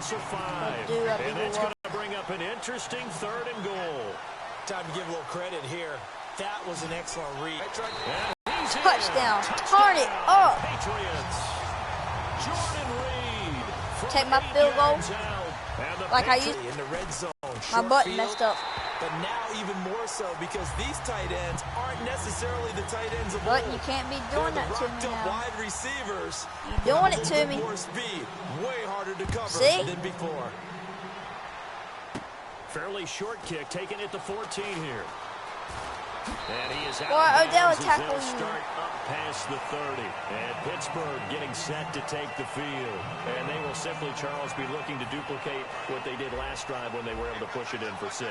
loss of 5. And that's going to bring up an interesting 3rd and goal. Time to give a little credit here. That was an excellent read. Touchdown. Turn it up. Patriots. Jordan Reed. Take my field goal. Like I used in the red zone. My button messed up. But now even more so because these tight ends aren't necessarily the tight ends of But old. you can't be doing that to me now. Wide receivers. You're doing it to me. More speed, way harder to cover than before. Fairly short kick, taking it to 14 here. And he is out. Boy, Odell tackling you. Start up past the 30. And Pittsburgh getting set to take the field. And they will simply, Charles, be looking to duplicate what they did last drive when they were able to push it in for 6.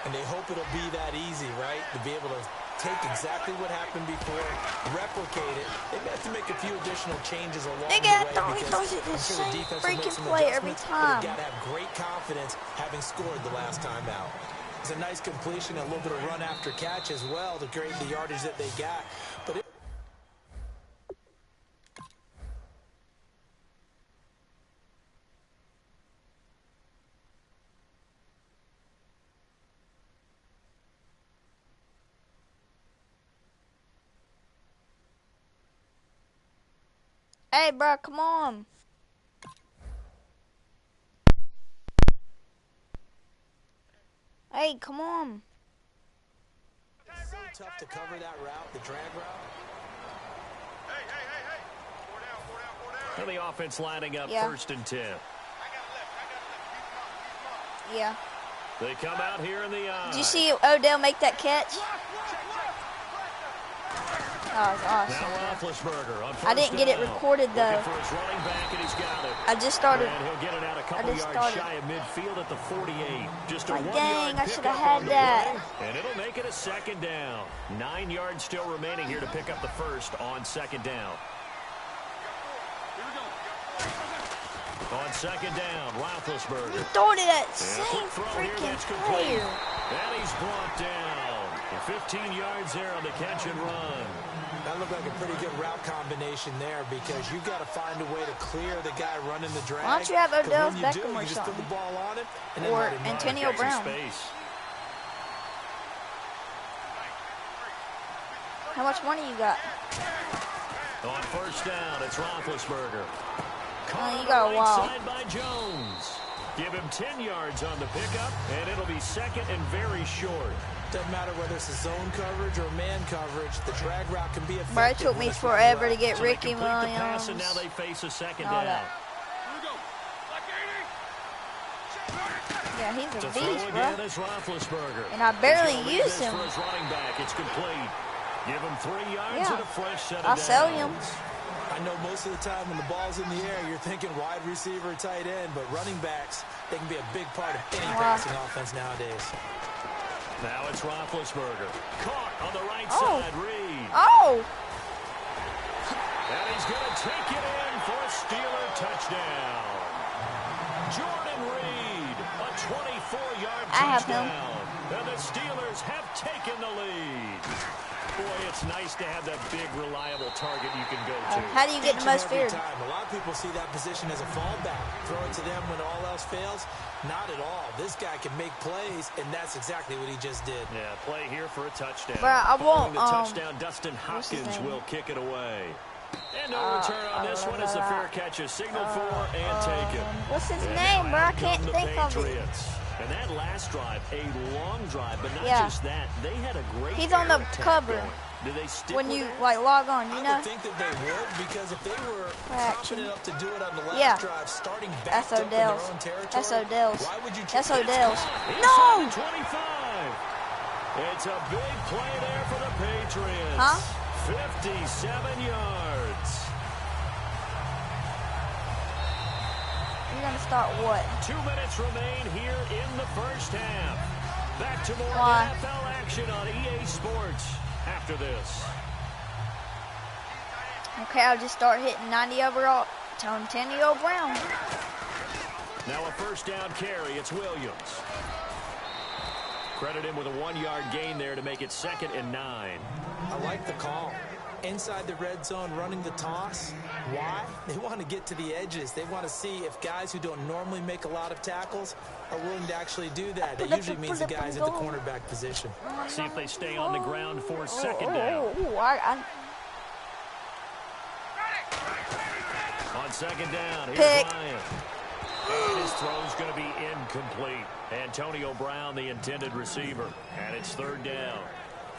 And they hope it'll be that easy, right? To be able to take exactly what happened before, replicate it. They may have to make a few additional changes along the way. He throws it the same freaking play every time. They've got to have great confidence having scored the last time out. It's a nice completion, a little bit of run after catch as well to create the yardage that they got. But hey, bro, come on. Hey, come on. So tough to cover that route, the drag route. Hey. 4 down. And the offense lining up 1st and 10. Yeah. They come out here in the eye. Did you see Odell make that catch? That was awesome. Now Roethlisberger on 1st I didn't get it recorded though. For his running back, and he's got it. I just started. And he'll get it out a couple yards shy of midfield at the 48. Just a 1 yard dang, I should have pickup had on the that. play, and it'll make it a 2nd down. 9 yards still remaining here to pick up the 1st on 2nd down. On 2nd down, Roethlisberger. You throwing it at same freaking player. And he's brought down. 15 yards there on the catch and run. That looked like a pretty good route combination there because you've got to find a way to clear the guy running the drag. Why don't you have Odell's Beckham or you just put something? the ball on him and Or Antonio Brown. How much money you got? On 1st down, it's Roethlisberger. You got a while. Side by Jones. Give him 10 yards on the pickup, and it'll be 2nd and very short. Doesn't matter whether it's a zone coverage or man coverage. The drag route can be effective. Bro, it took me forever to get Ricky Williams. Williams. And now they face a 2nd All down. that. Yeah, he's a beast, bro. And I barely use him. For his running back, it's complete. Give him 3 yards and a fresh set of I'll sell him. I know most of the time when the ball's in the air, you're thinking wide receiver, tight end, but running backs, they can be a big part of any passing offense nowadays. Now it's Roethlisberger. Caught on the right side, Reed. Oh! And he's going to take it in for a Steeler touchdown. Jordan Reed, a 24-yard touchdown. I have him. And the Steelers have taken the lead. Boy, it's nice to have that big, reliable target you can go to. How do you get the most feared? A lot of people see that position as a fallback. Throw it to them when all else fails. Not at all. This guy can make plays, and that's exactly what he just did. Yeah, play here for a touchdown. Bro, I won't. The touchdown, Dustin Hopkins will kick it away. And no return on this one as the fair catch is signaled for and taken. What's his name, bro? I can't think of it. And that last drive, a long drive, but not just that. They had a great. He's on the cover. Do they stick when you log on, you know? I would think that they would because if they were confident enough to do it on the last drive, starting back that's Odell's. That's Odell's. Why would you? That's Odell's. No. 25. It's a big play there for the Patriots. Huh? 57 yards. You're going to start what? 2 minutes remain here in the first half. Back to more NFL action on EA Sports after this. Okay, I'll just start hitting 90 overall. Telling Antonio Brown. Now a first down carry. It's Williams. Credit him with a 1-yard gain there to make it 2nd and 9. I like the call. Inside the red zone, running the toss. Why? They want to get to the edges. They want to see if guys who don't normally make a lot of tackles are willing to actually do that. That usually means the guys at the cornerback position. See if they stay on the ground for second down. On second down, here's Ryan. And his throw's going to be incomplete. Antonio Brown, the intended receiver. And it's third down.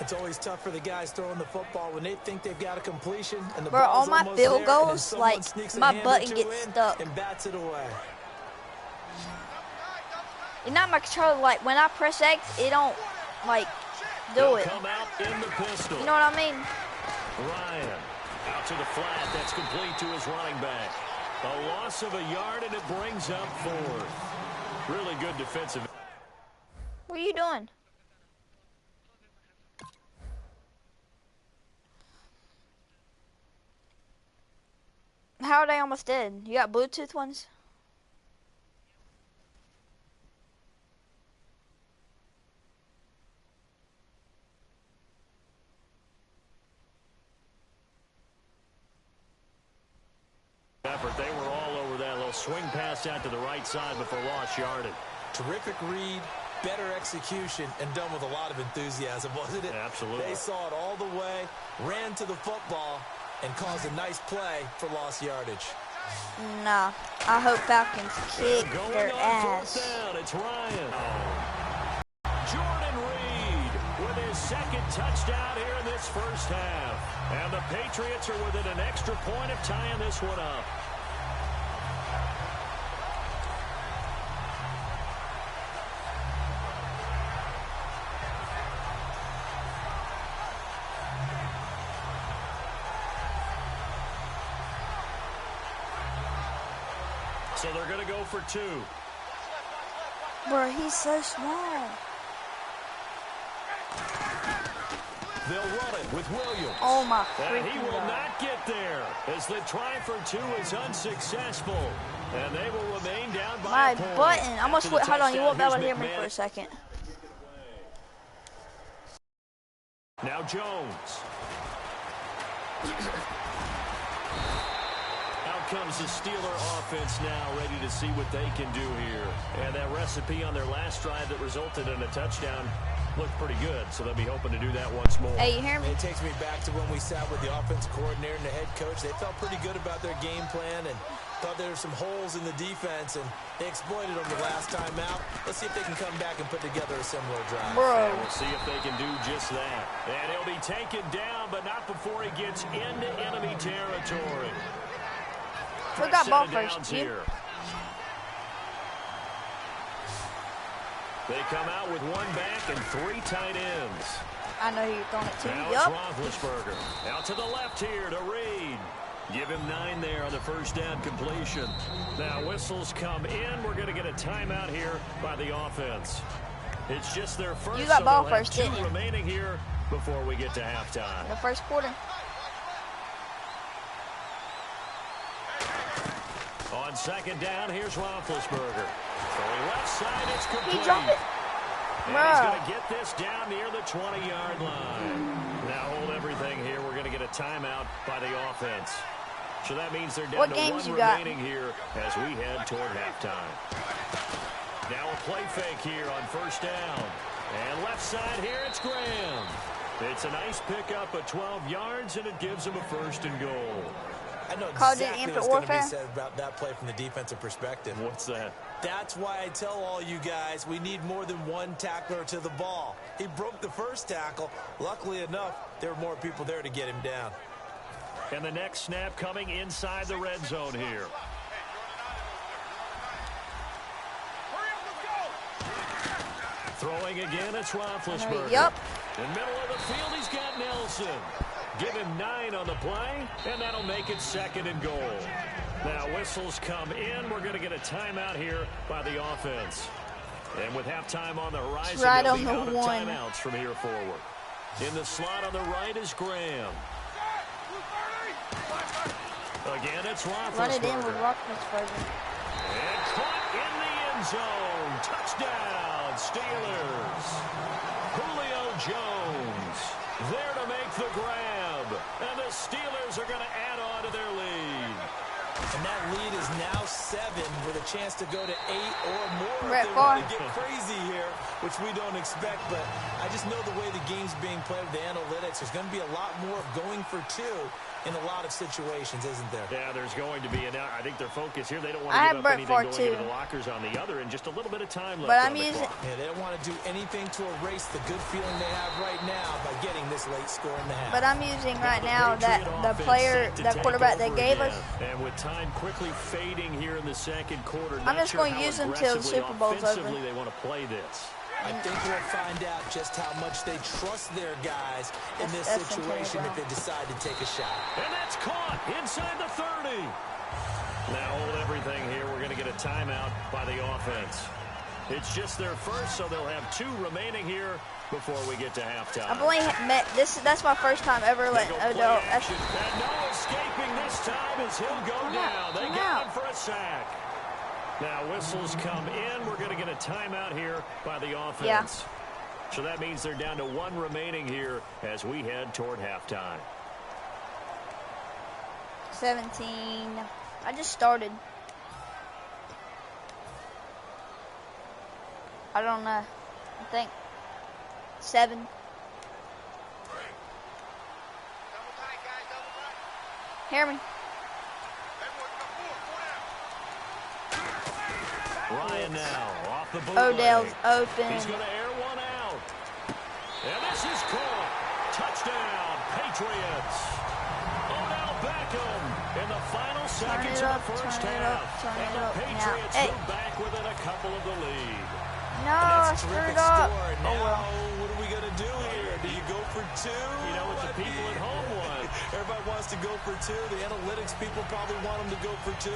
It's always tough for the guys throwing the football when they think they've got a completion and the Bro, ball's all my almost field there, goals, and like, sneaks a my hand or button two gets in stuck. and bats it away. It's not my controller. Like, when I press X, it don't, like, do it. Come out in the pistol. You know what I mean? Ryan out to the flat. That's complete to his running back. A loss of a yard, and it brings up fourth. Really good defensive. What are you doing? How are they almost dead? You got Bluetooth ones? Effort. They were all over that little swing pass out to the right side before lost yardage. Terrific read, better execution, and done with a lot of enthusiasm, wasn't it? Absolutely. They saw it all the way, ran to the football, and caused a nice play for lost yardage. Nah. I hope Falcons kick their ass. Down. It's Ryan. Jordan Reed with his second touchdown here in this first half. And the Patriots are within an extra point of tying this one up. So they're going to go for two. Bro, he's so small. They'll run it with Williams. Oh, my And he freaking will God. not get there as the try for two is unsuccessful. And they will remain down by My a point. button. I'm going to After the switch. Hold on. You touchdown, won't be able to here's hear me for a McMahon. second. Now Jones. Out comes the Steeler offense now, ready to see what they can do here. And that recipe on their last drive that resulted in a touchdown looked pretty good, so they'll be hoping to do that once more. Hey, you hear me? It takes me back to when we sat with the offensive coordinator and the head coach. They felt pretty good about their game plan and thought there were some holes in the defense, and they exploited them the last time out. Let's see if they can come back and put together a similar drive. Bro. And we'll see if they can do just that. And he'll be taken down, but not before he gets into enemy territory. Who got ball Set of first? downs You? here. They come out with one back and three tight ends. I know who you're throwing it to. Now Yup. it's Roethlisberger. Out to the left here to Reed. Give him 9 there on the first down completion. Now whistles come in. We're going to get a timeout here by the offense. It's just their first. You got so ball they'll have first, two didn't you? remaining here before we get to halftime. The first quarter. On second down, here's Roethlisberger. Going left side, it's complete. He dropped it. And he's Bruh. going to get this down near the 20-yard line. Now hold everything here. We're going to get a timeout by the offense. So that means they're down What to games one you got? remaining here as we head toward halftime. Now a play fake here on first down. And left side here, it's Graham. It's a nice pickup of 12 yards, and it gives them a first and goal. I know Called it exactly Infinite what's going to be Warfare? said about that play from the defensive perspective. What's that? That's why I tell all you guys we need more than one tackler to the ball. He broke the first tackle. Luckily enough, there were more people there to get him down. And the next snap coming inside the red zone here. Throwing again, it's Roethlisberger. Yup. In the middle of the field, he's got Nelson. Give him 9 on the play, and that'll make it second and goal. Now whistles come in. We're going to get a timeout here by the offense. And with halftime on the horizon, right they'll on be the out of one. timeouts from here forward. In the slot on the right is Graham. Again, it's Roethlisberger. Run it in with Roethlisberger. And caught in the end zone. Touchdown, Steelers. Julio Jones there to make the grab. And the Steelers are going to add on to their lead. And that lead is now 7 with a chance to go to 8 or more Brett if they Favre. want to get crazy here, which we don't expect. But I just know the way the game's being played with the analytics, there's going to be a lot more of going for 2 in a lot of situations, isn't there? Yeah, there's going to be. And I think their focus here, they don't want to I give have up Brett anything Favre going too. into the lockers on the other, and just a little bit of time left But on I'm the using. clock. Yeah, they don't want to do anything to erase the good feeling they have right now by getting this late score in the half. But I'm using right now The that Patriot the offense player, set to the take quarterback they over gave again. us. And with time quickly fading here in the second quarter, I'm just not going to sure use how them till the aggressively, Super Bowl's over. offensively they want to play this. I think we'll find out just how much they trust their guys in this That's situation Antonio if they decide to take a shot. And that's caught inside the 30. Now hold everything here. We're going to get a timeout by the offense. It's just their first, so they'll have 2 remaining here before we get to halftime. I've only met this. That's my first time ever letting They go play adult. action. And no escaping this time as he'll go Come down. out, They come got out. him for a sack. Now whistles come in. We're going to get a timeout here by the offense. Yeah. So that means they're down to 1 remaining here as we head toward halftime. 17. I just started. I don't know. I think 7. Double tight, guys, double tight. Hear me? Everyone come forward, Ryan now off the bootleg. Odell's open. He's going to air one out. And this is caught. Touchdown, Patriots. Odell Beckham in the final seconds of the first half. And the Patriots move back within a couple of the lead. No, I That's a screwed terrific up. score. Oh Now, well. what are we going to do here? Do you go for 2? You know what the people at home want. Everybody wants to go for 2. The analytics people probably want them to go for 2.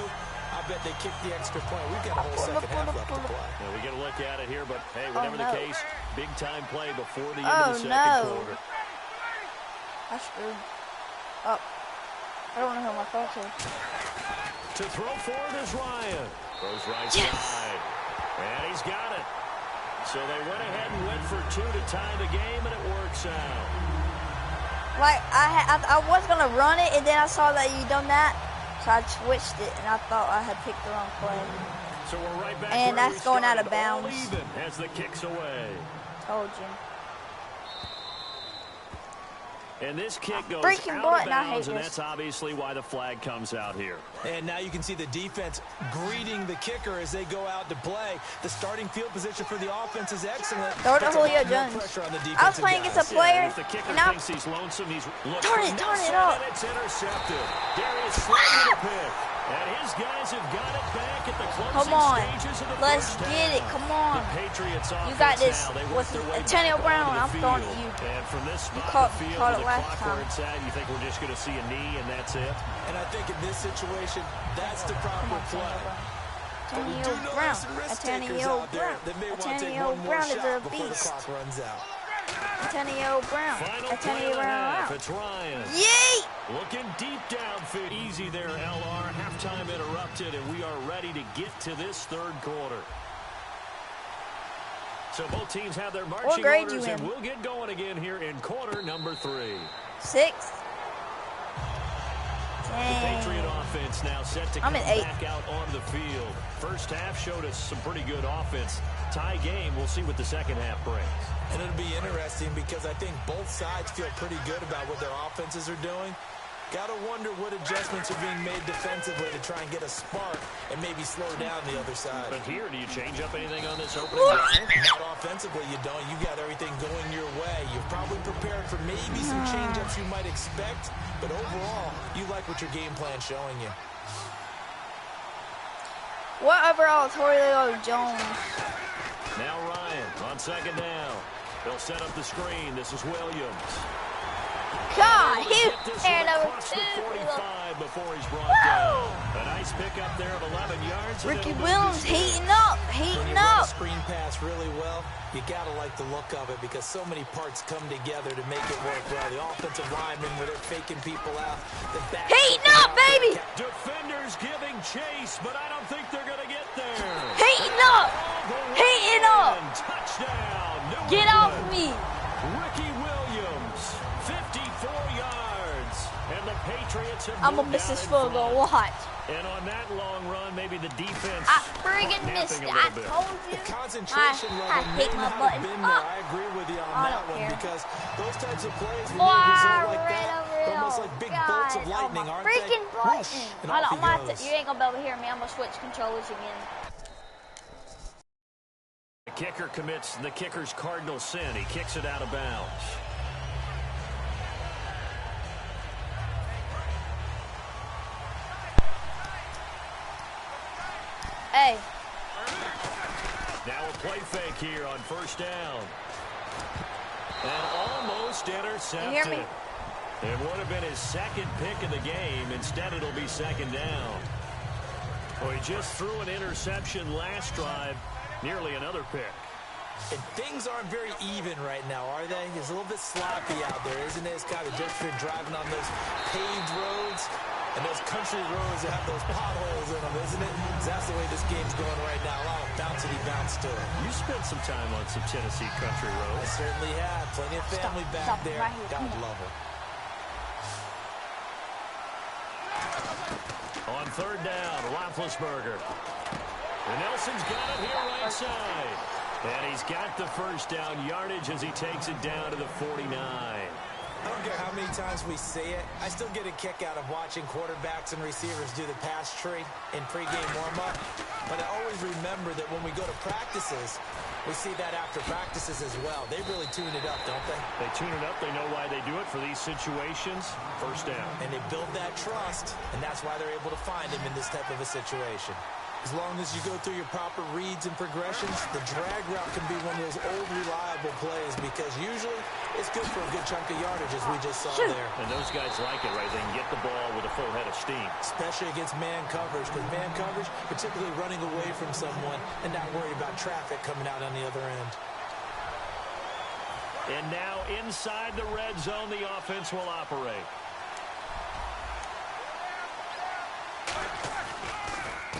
I bet they kick the extra point. We've got a whole second half left to play. Now we get a look at it here, but hey, whatever no. the case, big time play before the end Oh, of the second no. quarter. I screwed up. I don't know who my fault is. To throw forward is Ryan. Throws right Yes. side. And he's got it. So they went ahead and went for 2 to tie the game, and it works out. Like I was gonna run it, and then I saw that you done that, so I switched it, and I thought I had picked the wrong play. So we're right back And where that's we going out of started, all bounds. even as the kick's away. Told you. And this kick goes Freaking out button, of I hate bounds, and this. that's obviously why the flag comes out here. And now you can see the defense greeting the kicker as they go out to play. The starting field position for the offense is excellent. Throw to Puts a Julio lot more Jones. pressure on the I was playing defensive against a guys. player, And if the kicker and I, thinks he's lonesome, he's looking Turn for it Nelson, up. and it's intercepted. Darius Slay with a pick. And his guys have got it back at the closing come on, stages of the let's first get it. half. Come on. The Patriots You offense got this. now, they work What's their way Antonio back Brown? onto I'm the throwing field. at you. And from this spot caught- of the field caught to it the last clock time. where it's at, you think we're just going to see a knee and that's it? And I think in this situation, that's the Come proper on, play. But we Antonio do know Brown. there's some risk takers Antonio out there Brown. that may want to take Antonio one more Brown is a shot before the beast. clock runs out. Antonio Brown. Final Antonio play of the half. Brown. It's Ryan. Yay! Looking deep downfield. Easy there, LR. Halftime interrupted, and we are ready to get to this third quarter. So both teams have their marching grade you orders, and in? we'll get going again here in quarter number 3. 6. The Dang. Patriot offense now set to I'm come at 8. back out on the field. First half showed us some pretty good offense. Tie game, we'll see what the second half brings. And it'll be interesting because I think both sides feel pretty good about what their offenses are doing. Got to wonder what adjustments are being made defensively to try and get a spark and maybe slow down the other side. But here, do you change up anything on this opening drive? Not offensively, you don't. You got everything going your way. You've probably prepared for maybe some change-ups you might expect, but overall, you like what your game plan's showing you. What overall, Julio Jones? Now Ryan on second down. They'll set up the screen. This is Williams. God, he Get this one aired over across the 2. 45 before he's brought down. A nice pickup there of 11 yards. and Ricky it'll move Williams the sticks. heating up, When heating you run a up. screen pass really well, you got to like the look of it because so many parts come together to make it work well. The offensive linemen, where they're faking people out. The back Heating up, baby. Defenders giving chase, but I don't think they're going to get there. Heating up. Heating up. Touchdown. New Get off England. me. Ricky Williams, 54 yards. And the Patriots have I'm gonna moved miss out this in field front. goal. Watch. And on that long run, maybe the defense I friggin' missed it. I told you. The concentration level may not have been there. I agree with you on that one because those types of plays, when they result like that, they're almost like big bolts of lightning, aren't they? Freaking lightning. And off he goes. You ain't gonna be able to hear me. I'm gonna switch controllers again. The kicker commits the kicker's cardinal sin. He kicks it out of bounds. Hey. Now a play fake here on first down. And almost intercepted. You hear me? It would have been his second pick of the game. Instead, it'll be second down. Well, he just threw an interception last drive. Nearly another pick. And things aren't very even right now, are they? It's a little bit sloppy out there, isn't it? It's kind of just been driving on those paved roads and those country roads that have those potholes in them, isn't it? That's the way this game's going right now. A lot of bouncy bounce to it. You spent some time on some Tennessee country I roads. certainly have. Plenty of family back there. Right here. God love it. On third down, Roethlisberger. And Nelson's got it here right side. And he's got the first down yardage as he takes it down to the 49. I don't care how many times we say it. I still get a kick out of watching quarterbacks and receivers do the pass tree in pregame warm-up. But I always remember that when we go to practices, we see that after practices as well. They really tune it up, don't they? They tune it up. They know why they do it for these situations. First down. And they build that trust, and that's why they're able to find him in this type of a situation. As long as you go through your proper reads and progressions, the drag route can be one of those old, reliable plays because usually it's good for a good chunk of yardage, as we just saw there. And those guys like it, right? They can get the ball with a full head of steam. Especially against man coverage, because man coverage, particularly running away from someone and not worried about traffic coming out on the other end. And now inside the red zone, the offense will operate.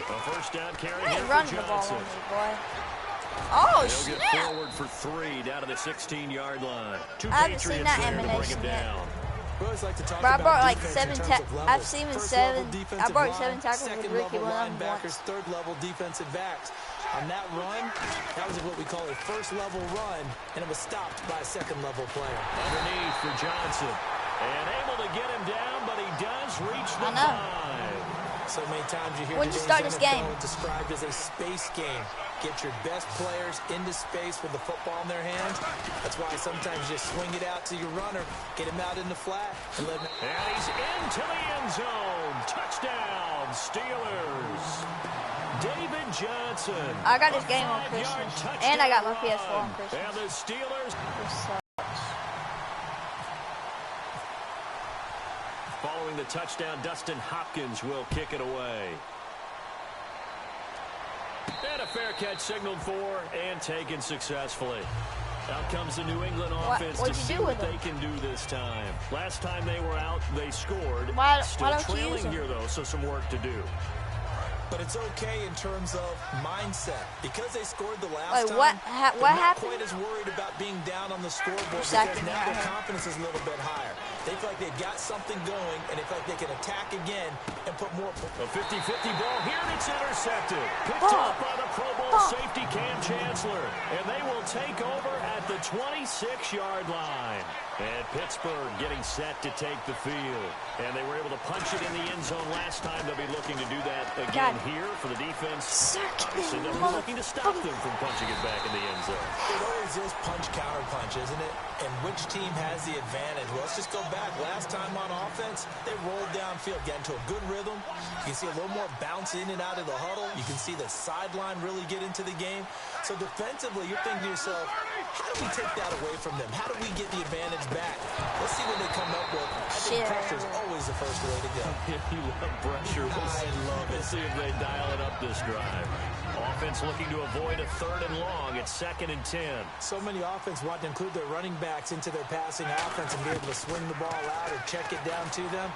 A first down carry here for Running the ball Johnson. on me, boy. Oh, He'll snap. get forward for 3 down to the 16-yard line. Two I haven't seen Patriots that there to bring animation him yet. down. We always like to talk Bro, I about brought like defense in 7 terms of levels. I've seen First 7. level I defensive brought line, 7 tackles with second Ricky level when I'm linebackers, third level defensive backs. On that run, that was what we call a first level run, and it was stopped by a second level player. Underneath for Johnson. And able to get him down, but he does reach the 5. So many times you hear When'd you today's start this game? NFL described as a space game. Get your best players into space with the football in their hands. That's why sometimes you just swing it out to your runner, get him out in the flat, and let him... And he's into the end zone. Touchdown, Steelers. David Johnson. I got this game on Christmas. And I got my ps4 on Christmas. And the Steelers... Following the touchdown, Dustin Hopkins will kick it away. And a fair catch signaled for and taken successfully. Out comes the New England offense to see what they can do this time. Last time they were out, they scored. Still trailing here, though, so some work to do. But it's okay in terms of mindset. Because they scored the last Wait, time, what they're not happened? quite as worried about being down on the scoreboard because now their confidence is a little bit higher. They feel like they've got something going, and they feel like they can attack again and put more... A 50-50 ball here, and it's intercepted. Picked off by the Pro Bowl safety Cam Chancellor. And they will take over at the 26-yard line. And Pittsburgh getting set to take the field. And they were able to punch it in the end zone last time. They'll be looking to do that again here for the defense. Obviously, they'll be looking to stop them from punching it back in the end zone. It always is punch-counter-punch, isn't it? And which team has the advantage? Well, let's just go back. Last time on offense, they rolled downfield, got into a good rhythm. You can see a little more bounce in and out of the huddle. You can see the sideline really get into the game. So defensively, you're thinking to yourself, how do we take that away from them? How do we get the advantage back? Let's see what they come up with. I think pressure is always the first way to go. You love pressure. I love it. We'll see if they dial it up this drive. Offense looking to avoid a 3rd and long. It's 2nd and 10. So many offense want to include their running backs into their passing offense and be able to swing the ball out or check it down to them.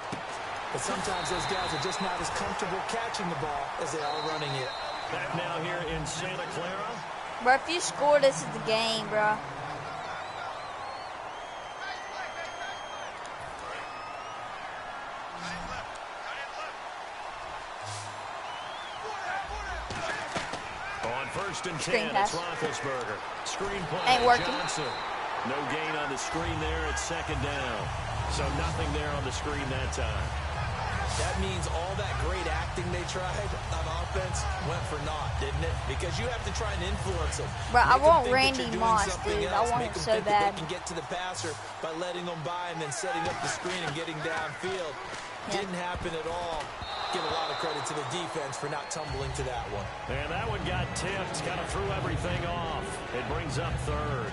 But sometimes those guys are just not as comfortable catching the ball as they are running it. Back now here in Santa Clara. Bro, if you score, this is the game, bro. first and Screen 10, pass. it's Roethlisberger. Screen play, Ain't working. Johnson. No gain on the screen there. It's second down. So nothing there on the screen that time. That means all that great acting they tried on offense went for naught, didn't it? Because you have to try and influence them. Bro, I Make them want think that Randy you're doing Moss, something dude. I else. want Make him them so think that bad. they can get to the passer by letting them by and then setting up the screen and getting downfield. Yeah. Didn't happen at all. Give a lot of credit to the defense for not tumbling to that one. And that one got tipped, kind of threw everything off. It brings up third.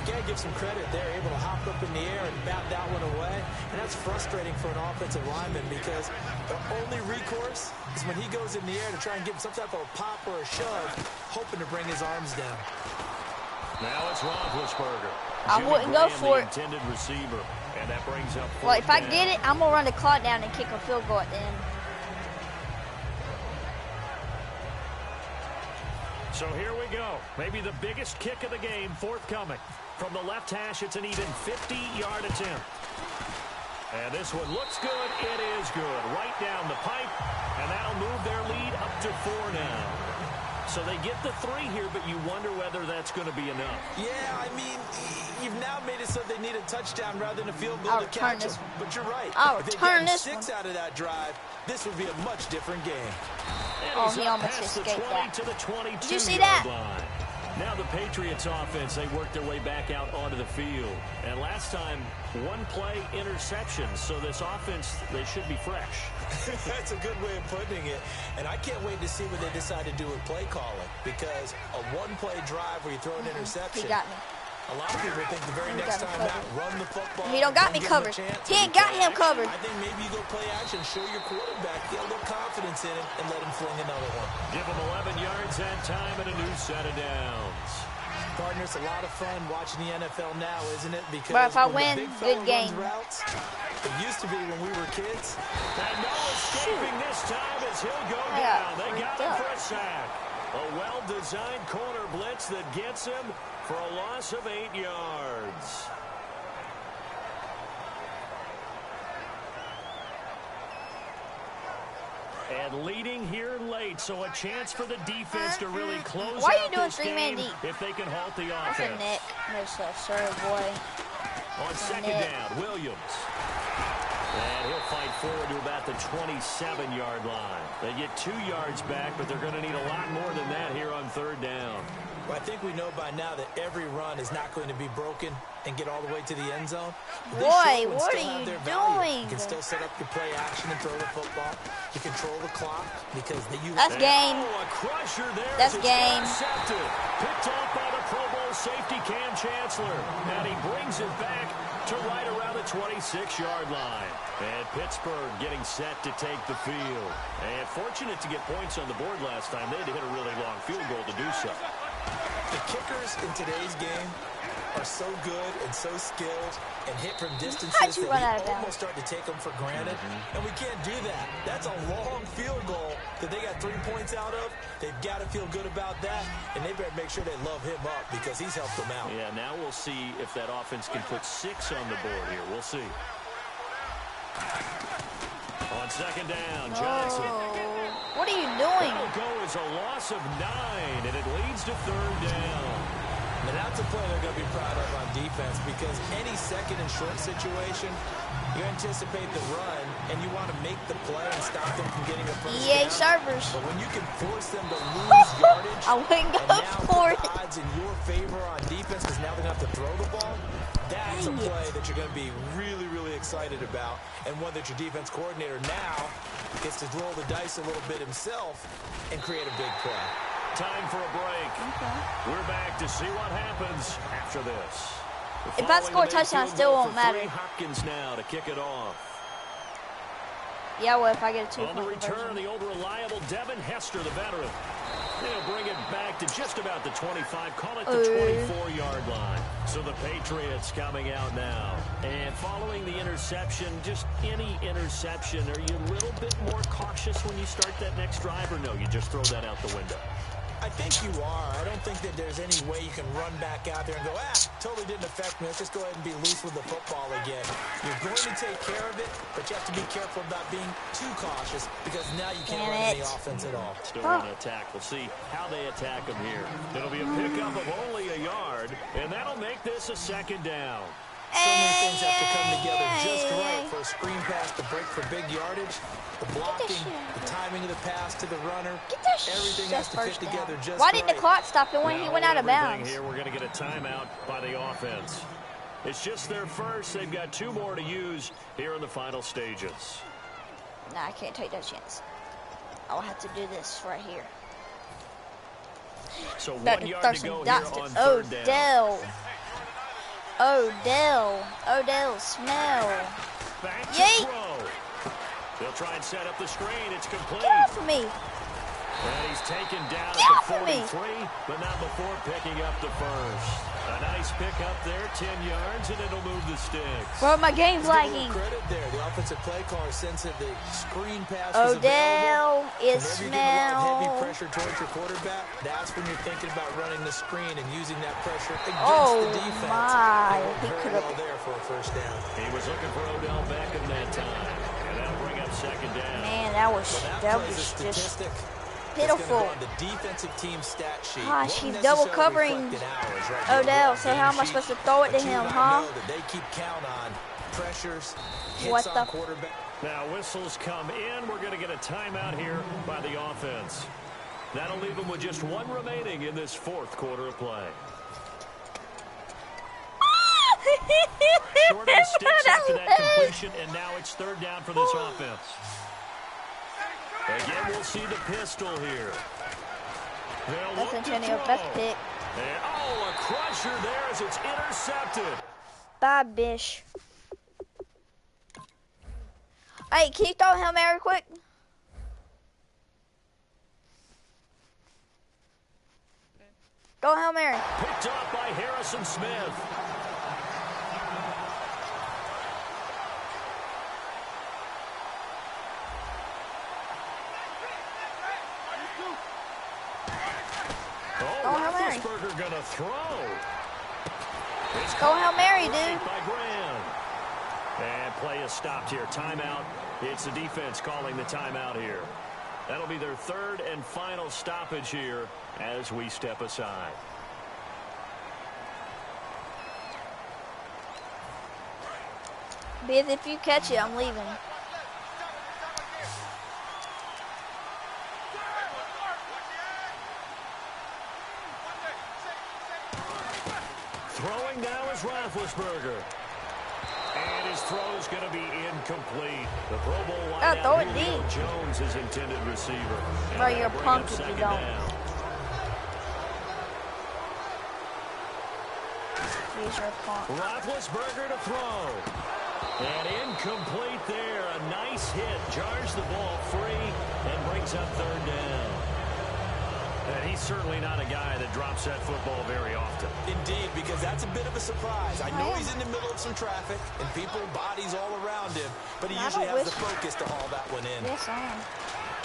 You gotta give some credit. They're able to hop up in the air and bat that one away. And that's frustrating for an offensive lineman because the only recourse is when he goes in the air to try and get some type of a pop or a shove, hoping to bring his arms down. Now it's Roethlisberger. I Jimmy wouldn't go Graham, for the it. intended receiver. And that brings up Well, fourth if I down. get it, I'm going to run the clock down and kick a field goal at the end. So here we go. Maybe the biggest kick of the game forthcoming. From the left hash, it's an even 50-yard attempt. And this one looks good. It is good. Right down the pipe. And that'll move their lead up to 4 now. So they get the 3 here, but you wonder whether that's going to be enough. Yeah, I mean, you've now made it so they need a touchdown rather than a field goal I'll to return catch this them. one. But you're right. I'll If they return get this 6 out of that drive, this would be a much different game. And Oh, he's he up almost past the escaped 20 that. to the 22-yard Did you see that? line. Now the Patriots offense, they work their way back out onto the field. And last time, 1 play interception. So this offense, they should be fresh. That's a good way of putting it. And I can't wait to see what they decide to do with play calling. Because a 1-play drive where you throw an He interception, got me. a lot of people think the very He next got me time out, covered. run the football. He don't got me give him a covered. chance. He ain't got him covered. I think maybe you go play action, show your quarterback, get a little confidence in it, and let him fling another one. Give them 11 yards and time and a new set of downs. Partner, it's a lot of fun watching the NFL now, isn't it? Because But if I when the win, big fella good game. runs routes, it used to be when we were kids. And no escaping this time as he'll go I got down. They got freaked him out. for a sack. A well-designed corner blitz that gets him for a loss of 8 yards. And leading here late, so a chance for the defense to really close Why are you out doing this 3-man game deep? if they can halt the That's a offense. Nick. There's a sorry boy. On second Nick. down, Williams. And he'll fight forward to about the 27-yard line. They get 2 yards back, but they're going to need a lot more than that here on third down. Well, I think we know by now that every run is not going to be broken and get all the way to the end zone. But these Boy, short ones what still are have you their value. doing? You can still set up your play action and throw the football. You control the clock because they use That's game. Oh, a crusher there. That's as it's game. intercepted. Picked off by the Pro Bowl safety Cam Chancellor. And he brings it back to right around the 26-yard line. And Pittsburgh getting set to take the field. And fortunate to get points on the board last time. They had to hit a really long field goal to do so. The kickers in today's game are so good and so skilled and hit from distances How'd that you run out of we bounds? almost start to take them for granted. And we can't do that. That's a long field goal that they got 3 points out of. They've got to feel good about that. And they better make sure they love him up because he's helped them out. Yeah, now we'll see if that offense can put 6 on the board here. We'll see. On second down, Johnson. Oh, what are you doing? That'll go as a loss of 9, and it leads to third down. And that's a play they're going to be proud of on defense because any second and short situation, you anticipate the run, and you want to make the play and stop them from getting a first EA down. servers. But when you can force them to lose yardage, I wouldn't go and now for put it. the odds in your favor on defense because now they're going to have to throw the ball, that's a Dang it. play that you're going to be really, really excited about, and one that your defense coordinator now gets to roll the dice a little bit himself and create a big play. Time for a break. Okay. We're back to see what happens after this. If I score a touchdown, it still won't matter. Hopkins now to kick it off. Yeah, well, if I get a On the 2-point return, conversion. the old reliable Devin Hester, the veteran. They'll bring it back to just about the 25, call it the 24-yard line. So the Patriots coming out now. And following the interception, just any interception, are you a little bit more cautious when you start that next drive, or no, you just throw that out the window? I I think you are. I don't think that there's any way you can run back out there and go, totally didn't affect me. Let's just go ahead and be loose with the football again. You're going to take care of it, but you have to be careful about being too cautious because now you can't run any offense at all. Still on attack. We'll see how they attack him here. It'll be a pickup of only a yard, and that'll make this a second down. So many things have to come together just right for a screen pass to break for big yardage. The blocking, the timing of the pass to the runner, everything has to fit together just right. Why didn't the clock stop it when he went out of bounds? Here we're going to get a timeout by the offense. It's just their first. They've got 2 more to use here in the final stages. Nah, I can't take that chance. I'll have to do this right here. So 1 yard to go here on third down. Odell smell. Back to Yeet. throw. They'll try and set up the screen. It's complete. Get off of me. And he's taken down Get at off the of me. 43, but not before picking up the first. A nice pickup there, 10 yards, and it'll move the sticks. Bro, my game's lagging. Credit there. The offensive play caller sense that the screen pass was Odell is Whenever you're getting a lot of heavy smell. pressure towards your quarterback, that's when you're thinking about running the screen and using that pressure against Oh, the defense. my. It worked He very could've- well there for a first down. He was looking for Odell Beckham that time, and that'll bring up second down. Man, that was Well, that just statistic pitiful. on the defensive team stat sheet. Gosh, Won't he's double necessarily covering reflect in ours, right? Odell, Your so how am I game supposed to sheet, throw it to but you him, gotta huh? know that they keep count on pressures, hits What on the- quarterback. Now whistles come in. We're going to get a timeout here by the offense. That'll leave them with just 1 remaining in this 4th quarter of play. Short of the sticks after that completion, and now it's third down for this offense. Again, we'll see the pistol here. They'll That's look to Antonio throw. best pick. And, a crusher there as it's intercepted. Bye, Bish. Hey, can you throw Hail Mary quick? Go Hail Mary. Picked off by Harrison Smith. Roethlisberger gonna throw. Go Hail Mary, dude. By Graham. And play is stopped here. Timeout. It's the defense calling the timeout here. That'll be their 3rd and final stoppage here as we step aside. Because if you catch it, I'm leaving. Throwing now is Roethlisberger. And his throw's going to be incomplete. The Pro Bowl wideout throw it Julio deep. Jones is intended receiver. And Bro, you're a that'll bring punk up if you second don't. down. He's your punk. Roethlisberger to throw. And incomplete there. A nice hit. Jars the ball free and brings up third down. And he's certainly not a guy that drops that football very often. Indeed, because that's a bit of a surprise. I know he's in the middle of some traffic and people, bodies all around him, but he usually has the focus to haul that one in. Yes, I am.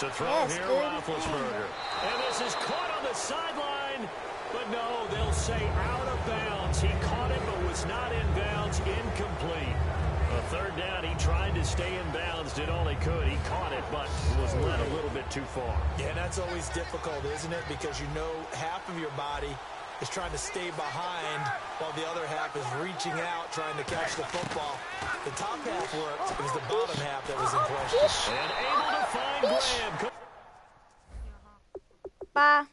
To throw Yes, here, dude. Roethlisberger. And this is caught on the sideline. But no, they'll say out of bounds. He caught it, but was not in bounds. Incomplete. A third down, he tried to stay in bounds, did all he could. He caught it, but was led a little bit too far. Yeah, and that's always difficult, isn't it? Because you know half of your body is trying to stay behind while the other half is reaching out, trying to catch the football. The top half worked. It was the bottom half that was in question. And able to find Graham. Bye.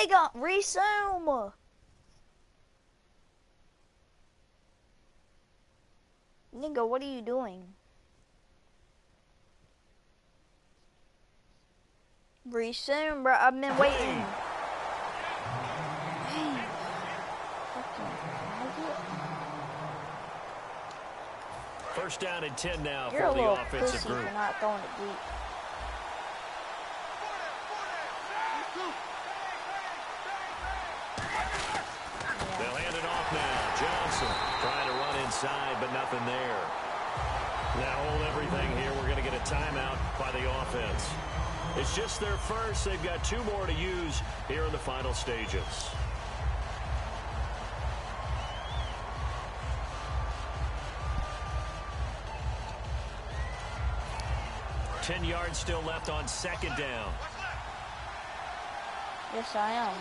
Nigga, resume. Nigga, what are you doing? Resume, bro. I've been waiting. Dang. First down and 10 now You're a for the little offensive pussy group. for not throwing it deep. They'll hand it off now. Johnson trying to run inside, but nothing there. Now hold everything here. We're going to get a timeout by the offense. It's just their first. They've got 2 more to use here in the final stages. 10 yards still left on second down. Yes, I am.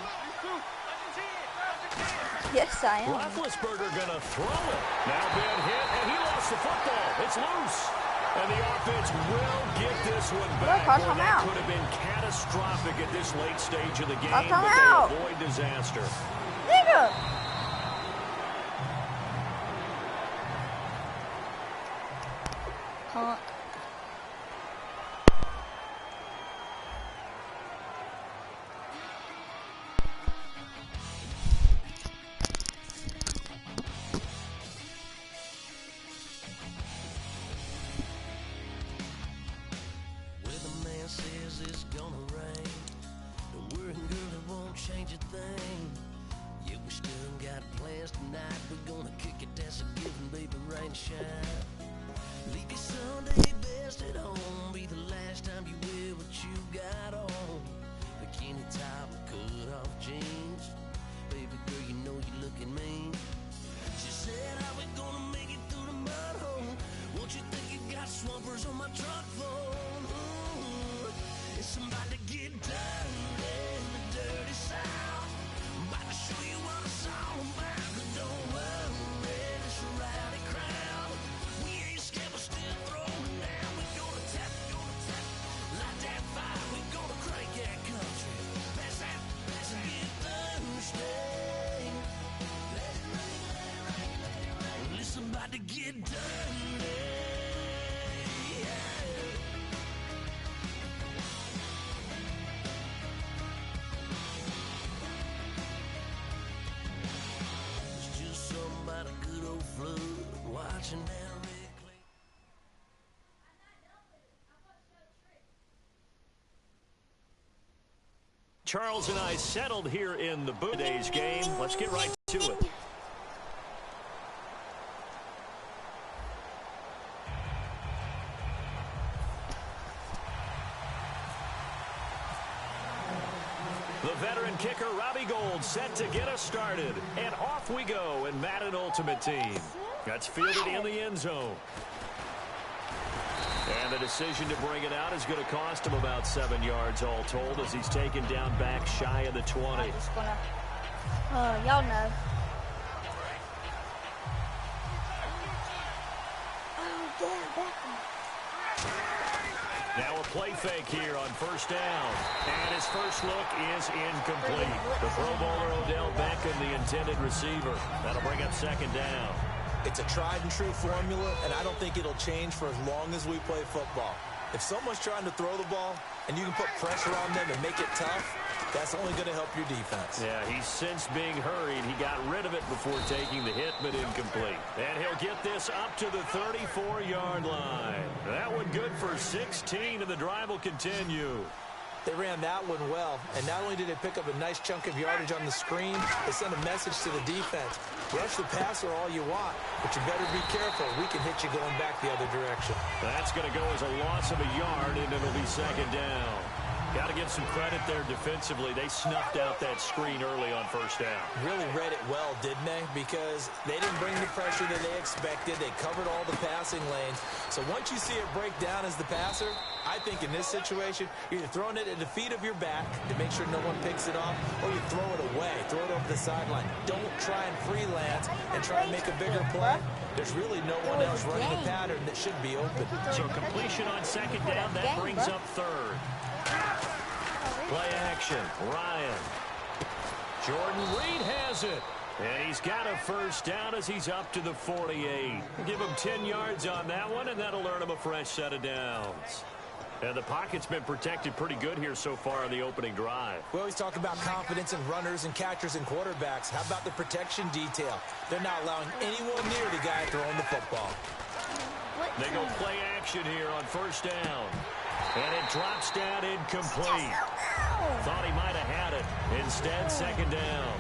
Yes, I am. Roethlisberger going to throw it. Now been hit, and he lost the football. It's loose. And the offense will get this one back. Look, that could have been catastrophic at this late stage of the game, but they avoid disaster. Nigga! Huh? Charles and I settled here in the today's game. Let's get right to it. The veteran kicker, Robbie Gould, set to get us started. And off we go in Madden Ultimate Team. That's fielded in the end zone. And the decision to bring it out is going to cost him about 7 yards all told as he's taken down back shy of the 20. I'm just gonna, y'all know. Oh, yeah, back. Now a play fake here on first down. And his first look is incomplete. The Pro Bowler Odell Beckham, the intended receiver. That'll bring up second down. It's a tried-and-true formula, and I don't think it'll change for as long as we play football. If someone's trying to throw the ball and you can put pressure on them and make it tough, that's only going to help your defense. Yeah, he's since being hurried. He got rid of it before taking the hit, but incomplete. And he'll get this up to the 34-yard line. That one good for 16, and the drive will continue. They ran that one well, and not only did they pick up a nice chunk of yardage on the screen, they sent a message to the defense. Rush the passer all you want, but you better be careful. We can hit you going back the other direction. That's going to go as a loss of a yard, and it'll be second down. Got to give some credit there defensively. They snuffed out that screen early on first down. Really read it well, didn't they? Because they didn't bring the pressure that they expected. They covered all the passing lanes. So once you see it break down as the passer, I think in this situation, you're either throwing it at the feet of your back to make sure no one picks it off, or you throw it away, throw it over the sideline. Don't try and freelance and try and make a bigger play. There's really no one else running the pattern that should be open. So completion on second down, that brings up third. Play action, Ryan. Jordan Reed has it. And he's got a first down as he's up to the 48. Give him 10 yards on that one, and that'll earn him a fresh set of downs. And the pocket's been protected pretty good here so far on the opening drive. We always talk about confidence in runners and catchers and quarterbacks. How about the protection detail? They're not allowing anyone near the guy throwing the football. They go play action here on first down. And it drops down incomplete. Thought he might have had it. Instead, second down.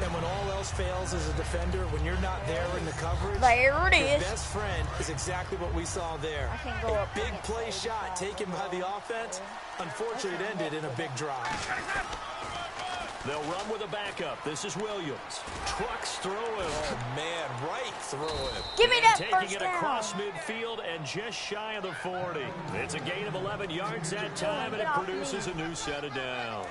And when all else fails as a defender, when you're not there in the coverage, there it is. Your best friend is exactly what we saw there. I can go a up big play shot taken by the offense. Unfortunately, it ended in a big drive. They'll run with a backup. This is Williams. Trucks through him. Oh, man, right through him. Give me that Taking first it down. across midfield and just shy of the 40. It's a gain of 11 yards that time, and it produces a new set of downs.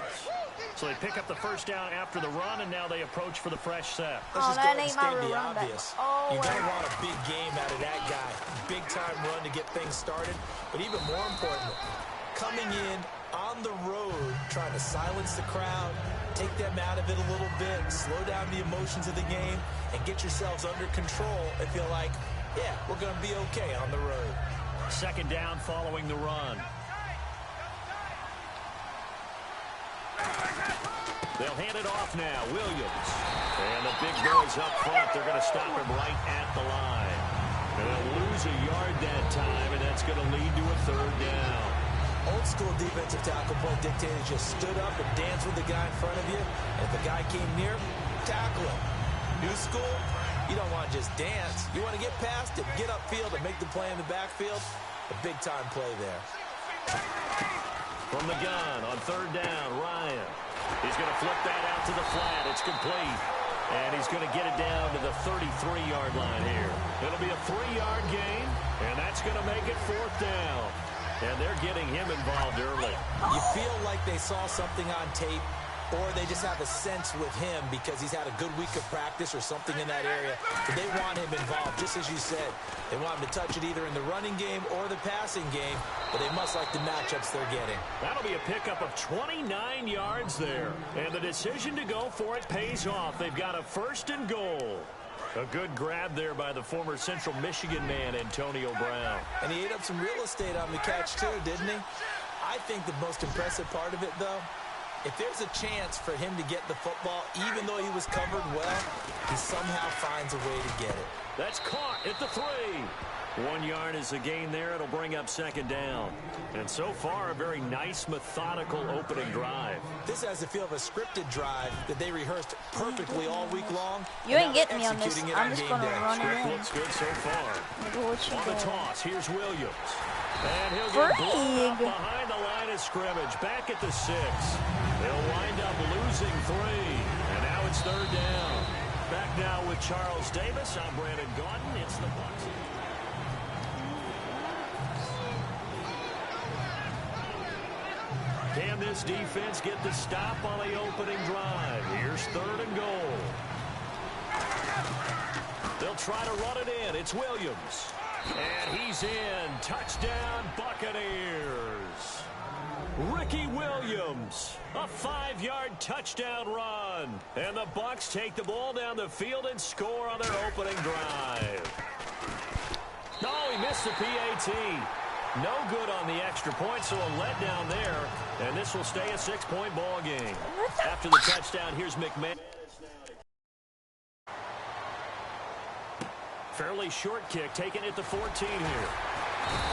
So they pick up the first down after the run, and now they approach for the fresh set. Let's just go that ahead and ain't my state the run back. obvious. Oh, You're going to wow. want a big game out of that guy. Big-time run to get things started. But even more important, coming in on the road, trying to silence the crowd, take them out of it a little bit, slow down the emotions of the game, and get yourselves under control and feel like, yeah, we're going to be okay on the road. Second down following the run. They'll hand it off now. Williams. And the big boys up front. They're going to stop him right at the line. And they'll lose a yard that time, and that's going to lead to a third down. Old school defensive tackle play dictated just stood up and danced with the guy in front of you. And if the guy came near, tackle him. New school, you don't want to just dance. You want to get past it, get upfield, and make the play in the backfield. A big-time play there. From the gun on third down, Ryan. He's going to flip that out to the flat. It's complete. And he's going to get it down to the 33-yard line here. It'll be a 3-yard gain, and that's going to make it fourth down. And they're getting him involved early. You feel like they saw something on tape, or they just have a sense with him because he's had a good week of practice or something in that area. But they want him involved, just as you said. They want him to touch it either in the running game or the passing game, but they must like the matchups they're getting. That'll be a pickup of 29 yards there. And the decision to go for it pays off. They've got a first and goal. A good grab there by the former Central Michigan man, Antonio Brown. And he ate up some real estate on the catch, too, didn't he? I think the most impressive part of it, though, if there's a chance for him to get the football, even though he was covered well, he somehow finds a way to get it. That's caught at the 3. 1 yard is a gain there. It'll bring up second down. And so far, a very nice, methodical opening drive. This has the feel of a scripted drive that they rehearsed perfectly all week long. You ain't getting me on this. Executing it I'm on just game going to day. run it Script in. looks good so far. On the toss, here's Williams. And he'll get blown up behind the line of scrimmage. Back at the 6. They'll wind up losing 3. And now it's third down. Back now with Charles Davis. I'm Brandon Gaudin. It's the Bucs. Can this defense get the stop on the opening drive? Here's third and goal. They'll try to run it in. It's Williams. And he's in. Touchdown, Buccaneers. Ricky Williams. A 5-yard touchdown run. And the Bucs take the ball down the field and score on their opening drive. Oh, he missed the PAT. No good on the extra point, so a letdown there. And this will stay a 6-point ball game. After the touchdown, here's McMahon. Fairly short kick, taken at the 14 here.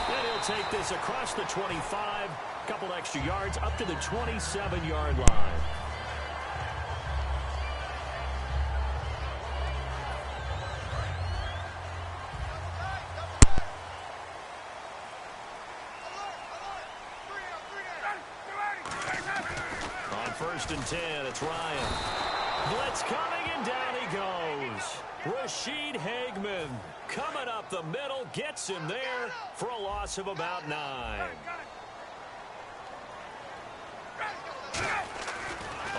And he'll take this across the 25, couple extra yards, up to the 27-yard line. On first and 10, it's Ryan. Blitz coming, and down he goes. Rashid Hageman coming up the middle, gets him there for a loss of about 9.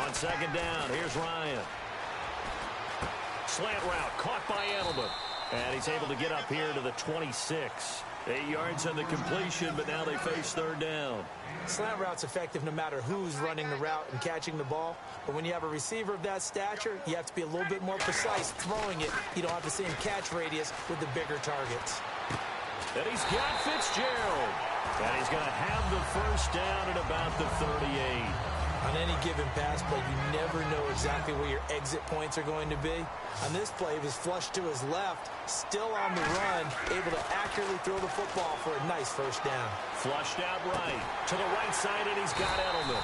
On second down, here's Ryan. Slant route, caught by Edelman. And he's able to get up here to the 26. 8 yards on the completion, but now they face third down. Slant route's effective no matter who's running the route and catching the ball. But when you have a receiver of that stature, you have to be a little bit more precise throwing it. You don't have the same catch radius with the bigger targets. And he's got Fitzgerald. And he's going to have the first down at about the 38. On any given pass play, you never know exactly where your exit points are going to be. On this play, he was flushed to his left, still on the run, able to accurately throw the football for a nice first down. Flushed out right. To the right side, and he's got Edelman.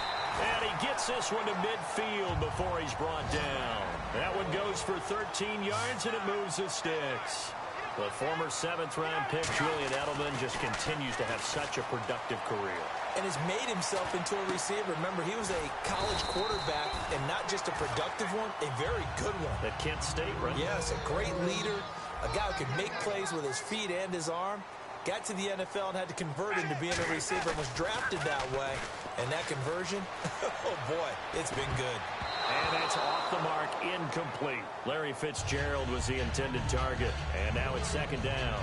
And he gets this one to midfield before he's brought down. That one goes for 13 yards, and it moves the sticks. The former 7th-round pick, Julian Edelman, just continues to have such a productive career. And has made himself into a receiver. Remember, he was a college quarterback, and not just a productive one, a very good one. At Kent State, right? Yes, a great leader, a guy who could make plays with his feet and his arm. Got to the NFL and had to convert into being a receiver and was drafted that way. And that conversion, oh boy, it's been good. And that's off the mark, incomplete. Larry Fitzgerald was the intended target. And now it's second down.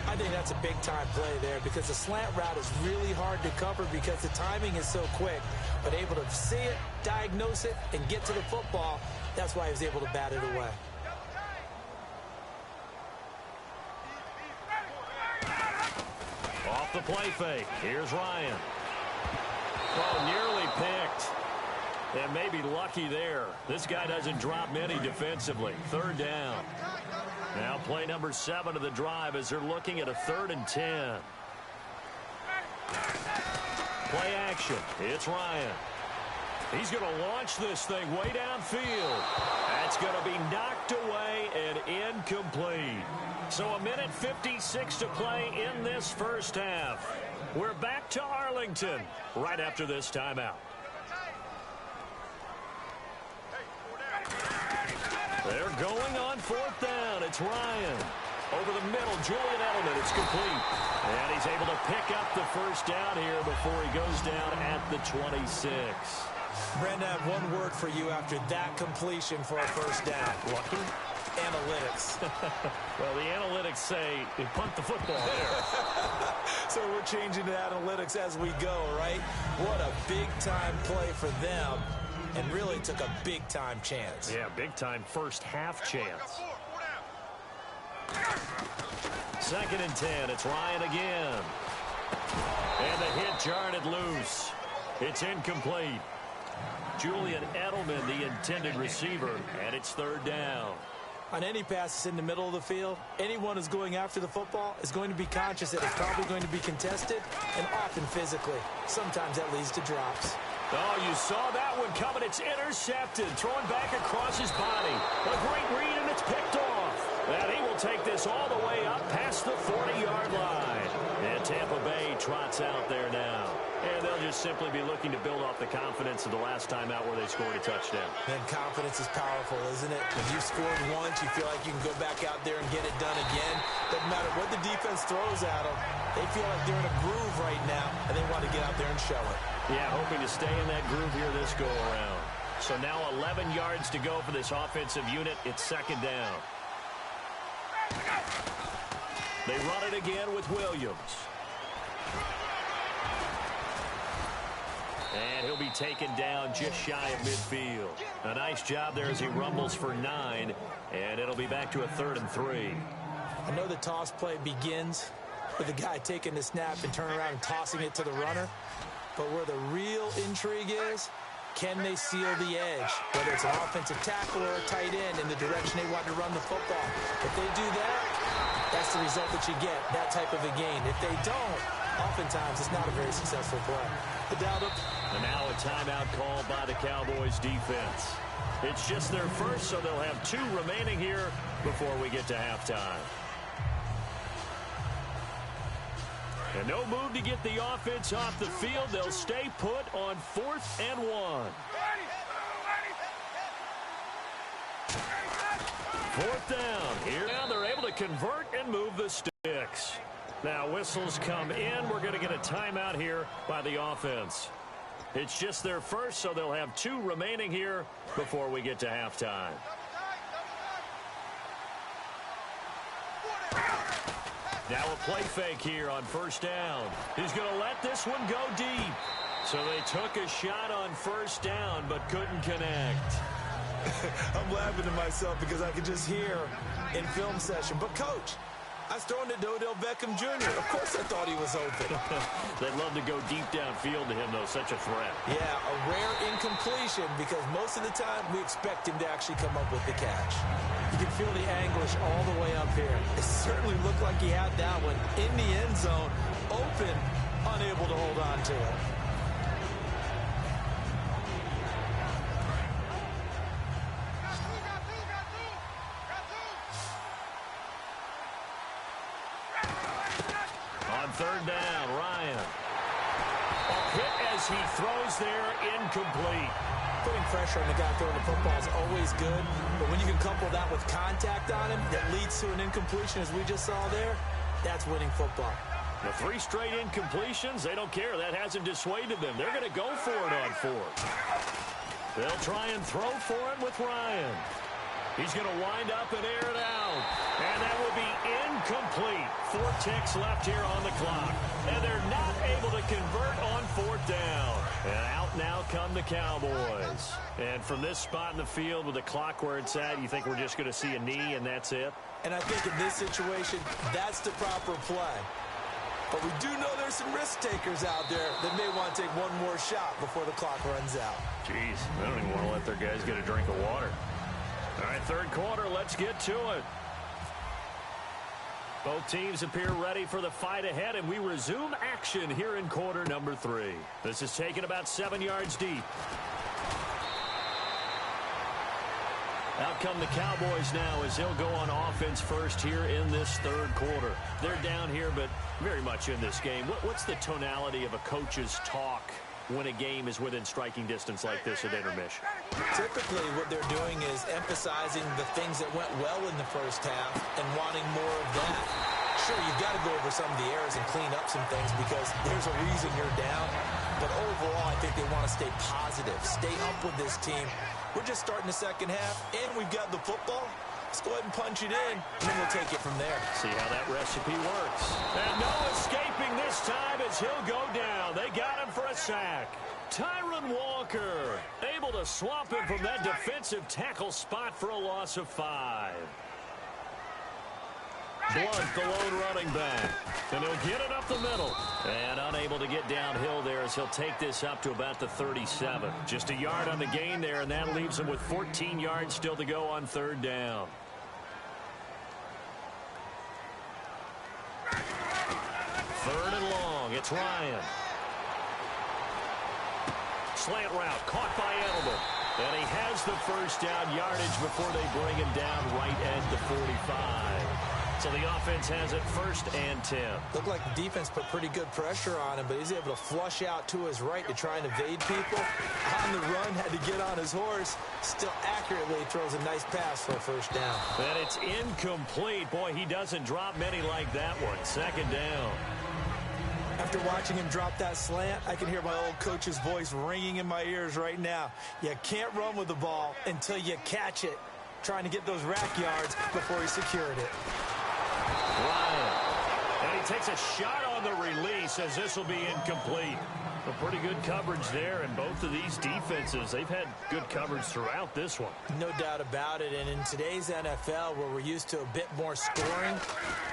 I think that's a big-time play there because the slant route is really hard to cover because the timing is so quick. But able to see it, diagnose it, and get to the football, that's why he was able to bat it away. Off the play fake. Here's Ryan. Oh, nearly picked. And maybe lucky there. This guy doesn't drop many defensively. Third down. Now play number 7 of the drive as they're looking at a 3rd and 10. Play action. It's Ryan. He's going to launch this thing way downfield. That's going to be knocked away and incomplete. So a minute 56 to play in this first half. We're back to Arlington right after this timeout. They're going on 4th down. It's Ryan. Over the middle, Julian Edelman. It's complete. And he's able to pick up the first down here before he goes down at the 26. Brandon, I have one word for you after that completion for a first down. Lucky? Analytics. Well, the analytics say they punt the football there. So we're changing to analytics as we go, right? What a big-time play for them. And really took a big-time chance. Yeah, big-time first half chance. 2nd and 10. It's Ryan again. And the hit jarred it loose. It's incomplete. Julian Edelman, the intended receiver, and it's 3rd down. On any passes in the middle of the field, anyone who's going after the football is going to be conscious that it's probably going to be contested and often physically. Sometimes that leads to drops. Oh, you saw that one coming. It's intercepted. Throwing back across his body. A great read, and it's picked off. And he will take this all the way up past the 40-yard line. And Tampa Bay trots out there now. And they'll just simply be looking to build off the confidence of the last time out where they scored a touchdown. And confidence is powerful, isn't it? When you've scored once, you feel like you can go back out there and get it done again. Doesn't matter what the defense throws at them. They feel like they're in a groove right now, and they want to get out there and show it. Yeah, hoping to stay in that groove here this go-around. So now 11 yards to go for this offensive unit. It's 2nd down. They run it again with Williams. And he'll be taken down just shy of midfield. A nice job there as he rumbles for 9. And it'll be back to a 3rd and 3. I know the toss play begins with the guy taking the snap and turning around and tossing it to the runner. But where the real intrigue is, can they seal the edge? Whether it's an offensive tackle or a tight end in the direction they want to run the football. If they do that, that's the result that you get, that type of a gain. If they don't, oftentimes it's not a very successful play. And now a timeout called by the Cowboys defense. It's just their first, so they'll have 2 remaining here before we get to halftime. And no move to get the offense off the field. They'll stay put on 4th and 1. 4th down. Here now they're able to convert and move the sticks. Now whistles come in. We're going to get a timeout here by the offense. It's just their first, so they'll have 2 remaining here before we get to halftime. Now a play fake here on first down. He's going to let this one go deep. So they took a shot on first down but couldn't connect. I'm laughing to myself because I could just hear in film session. But, Coach, I was throwing to Odell Beckham Jr. Of course I thought he was open. They'd love to go deep downfield to him, though. Such a threat. Yeah, a rare incompletion because most of the time we expect him to actually come up with the catch. You can feel the anguish all the way up here. It certainly looked like he had that one in the end zone, open, unable to hold on to it. On third down, Ryan. A hit as he throws there, incomplete. Putting pressure on the guy throwing the football is always good, but when you can couple that with contact on him that leads to an incompletion, as we just saw there, that's winning football. The 3 straight incompletions, they don't care. That hasn't dissuaded them. They're going to go for it on 4th. They'll try and throw for it with Ryan. He's going to wind up and air it out. And that will be incomplete. 4 ticks left here on the clock. And they're not able to convert on 4th down. And out now come the Cowboys. And from this spot in the field with the clock where it's at, you think we're just going to see a knee and that's it? And I think in this situation, that's the proper play. But we do know there's some risk takers out there that may want to take one more shot before the clock runs out. Jeez, they don't even want to let their guys get a drink of water. All right, third quarter, let's get to it. Both teams appear ready for the fight ahead, and we resume action here in quarter number 3. This is taken about 7 yards deep. Out come the Cowboys now as they'll go on offense first here in this third quarter. They're down here, but very much in this game. What's the tonality of a coach's talk when a game is within striking distance like this at intermission? Typically, what they're doing is emphasizing the things that went well in the first half and wanting more of that. Sure, you've got to go over some of the errors and clean up some things because there's a reason you're down. But overall, I think they want to stay positive, stay up with this team. We're just starting the second half, and we've got the football. Let's go ahead and punch it in, and then we'll take it from there. See how that recipe works. And no escaping this time as he'll go down. They got him for a sack. Tyron Walker able to swamp him from that defensive tackle spot for a loss of 5. Blunt, the lone running back. And he'll get it up the middle. And unable to get downhill there as he'll take this up to about the 37. Just a yard on the gain there, and that leaves him with 14 yards still to go on third down. Third and long. It's Ryan. Slant route caught by Edelman. And he has the first down yardage before they bring him down right at the 45. So the offense has it 1st and 10. Looked like the defense put pretty good pressure on him, but he's able to flush out to his right to try and evade people. On the run, had to get on his horse. Still accurately throws a nice pass for a first down. And it's incomplete. Boy, he doesn't drop many like that one. 2nd down. After watching him drop that slant, I can hear my old coach's voice ringing in my ears right now. You can't run with the ball until you catch it. Trying to get those rack yards before he secured it. Ryan. And he takes a shot on the release as this will be incomplete. A pretty good coverage there, and both of these defenses, they've had good coverage throughout this one. No doubt about it, and in today's NFL, where we're used to a bit more scoring,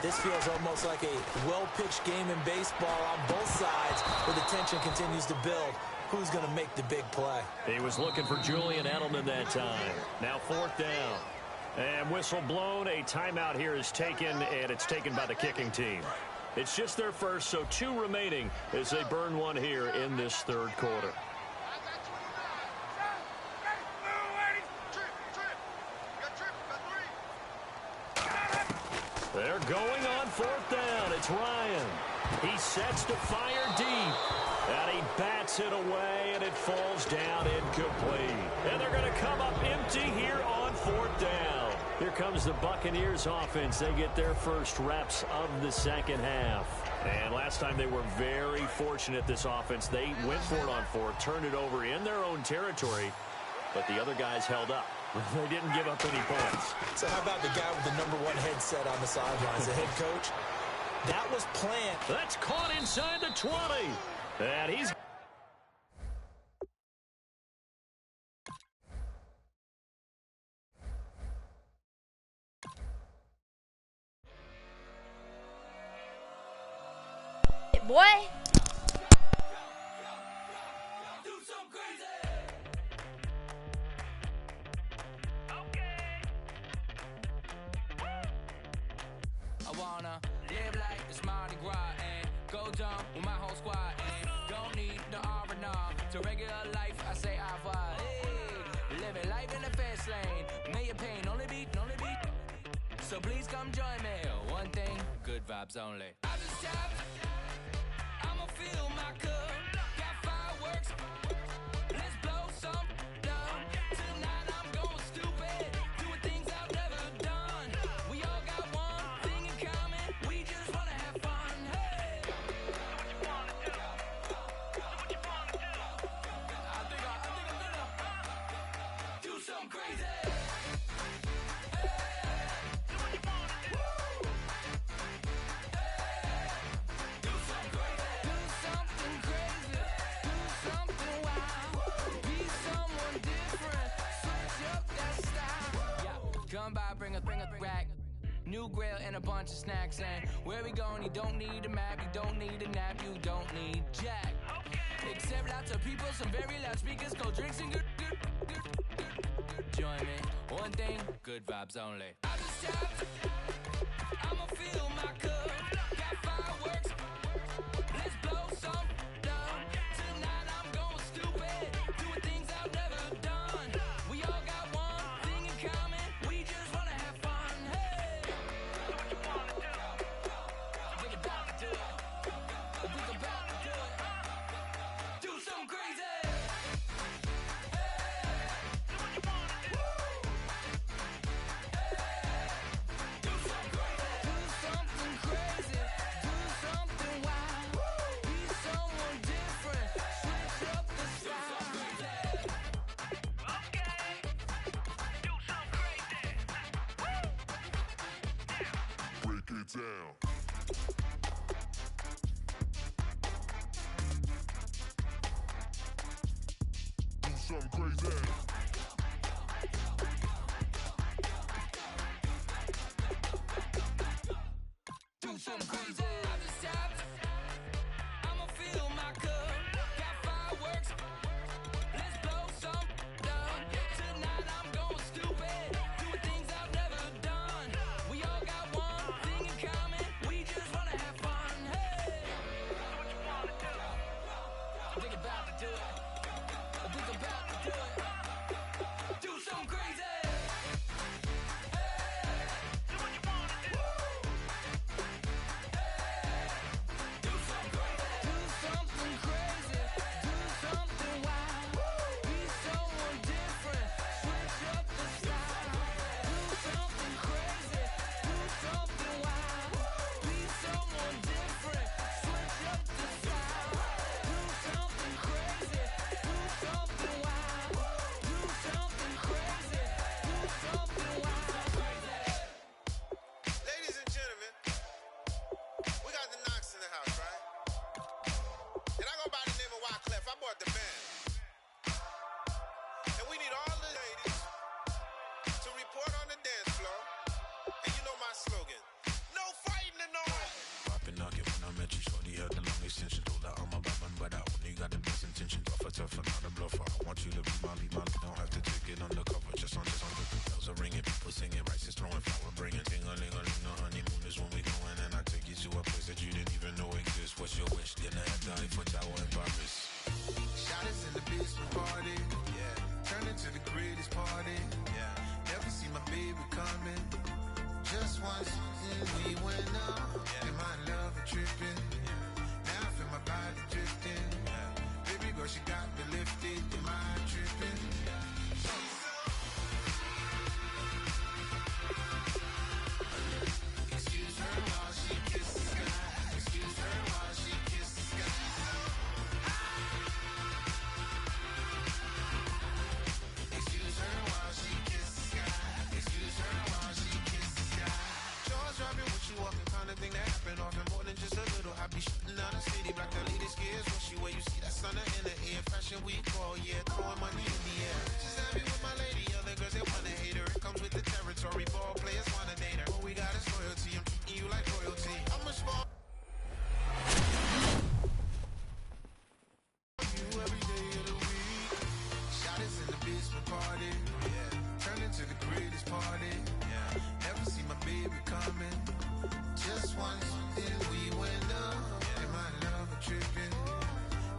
this feels almost like a well-pitched game in baseball on both sides, where the tension continues to build. Who's going to make the big play? He was looking for Julian Edelman that time. Now 4th down. And whistle blown. A timeout here is taken, and it's taken by the kicking team. It's just their first, so 2 remaining as they burn one here in this third quarter. They're going on 4th down. It's Ryan. He sets to fire deep. And he bats it away, and it falls down incomplete. And they're going to come up empty here on 4th down. Here comes the Buccaneers offense. They get their first reps of the second half. And last time they were very fortunate, this offense. They went for it on 4th, turned it over in their own territory, but the other guys held up. They didn't give up any points. So how about the guy with the #1 headset on the sidelines, the head coach? That was planned. That's caught inside the 20. And he's... Boy. I wanna live like it's Mardi Gras and go dumb with my whole squad and don't need the R&R to regular life. I say au revoir. Hey, living life in the fast lane. May your pain only beat. So please come join me. One thing, good vibes only. I just tapped. I'ma fill my cup. Got fireworks. Let's blow some down. Tonight I'm going stupid. Doing things I've never done. We all got one thing in common. We just wanna have fun. Hey. Do what you wanna do. Do what you wanna do. I think I'm gonna do something crazy. Come by, bring a rack. New grill and a bunch of snacks. And where we going, you don't need a map. You don't need a nap. You don't need jack. Except lots of people, some very loud speakers, cold drinks and good. Join me. One thing, good vibes only. I just tapped. I'ma fill my cup. Got fireworks. Let's blow some down. Tonight I'm going stupid. Doing things I've never done. We all got one thing in common. We just wanna have fun. Hey. Do what you wanna do. Think about to do it. Think about to do it. Do something crazy. Down. Do something crazy. Do something crazy. I just tapped. I'ma fill my cup. Got fireworks. Let's blow some down. Tonight I'm going stupid. Doing things I've never done. We all got one thing in common. We just wanna have fun. Hey. Do what you wanna do. Think about to do it. Think about to do it. Do something crazy. Ladies and gentlemen, we got the Knox in the house, right? And I go by the name of Wyclef. I bought the band. And we need all the ladies to report on the dance floor. And you know my slogan. No fighting and no... Popping nugget when I met you, shorty had the long extension. Told her I'm a bad but I only got the best intention. Tougher, not a bluffer. I want you to be my lead. Don't have to take it undercover. Just on the bells are ringing, people singing, rice is throwing, flower bringing. Ting-a-ling-a-ling, the honeymoon is when we going. And I take you to a place that you didn't even know exists. What's your wish? Dinner at the Eiffel Tower in Paris. Shot us in the basement party. Yeah. Turn into the greatest party. Yeah. Never see my baby coming. Just once, and we went up. Yeah. And my love tripping. Yeah. Now I feel my body drifting. Yeah. Baby girl, she got me lifted. Am I tripping? Yeah. Excuse her while she kisses the sky. Excuse her while she kisses the sky. Excuse her while she kisses the sky. Excuse her while she kisses the sky. Jaws dropping, what you walking kind of thing that happen often more than just a little. I be shutting down the city, black the latest gears. Rushy where you see that sun in the air. Fashion week all year, throwing money in the air. Just happy with my lady, other girls they wanna hate her. It comes with the territory, ball players wanna date her. All we got is loyalty, I'm treating you like royalty. I'm a small you every day of the week. Shot is in the basement party, yeah. Turn into the greatest party, yeah. Never see my baby coming. Just once, then we went up. And my love a tripping.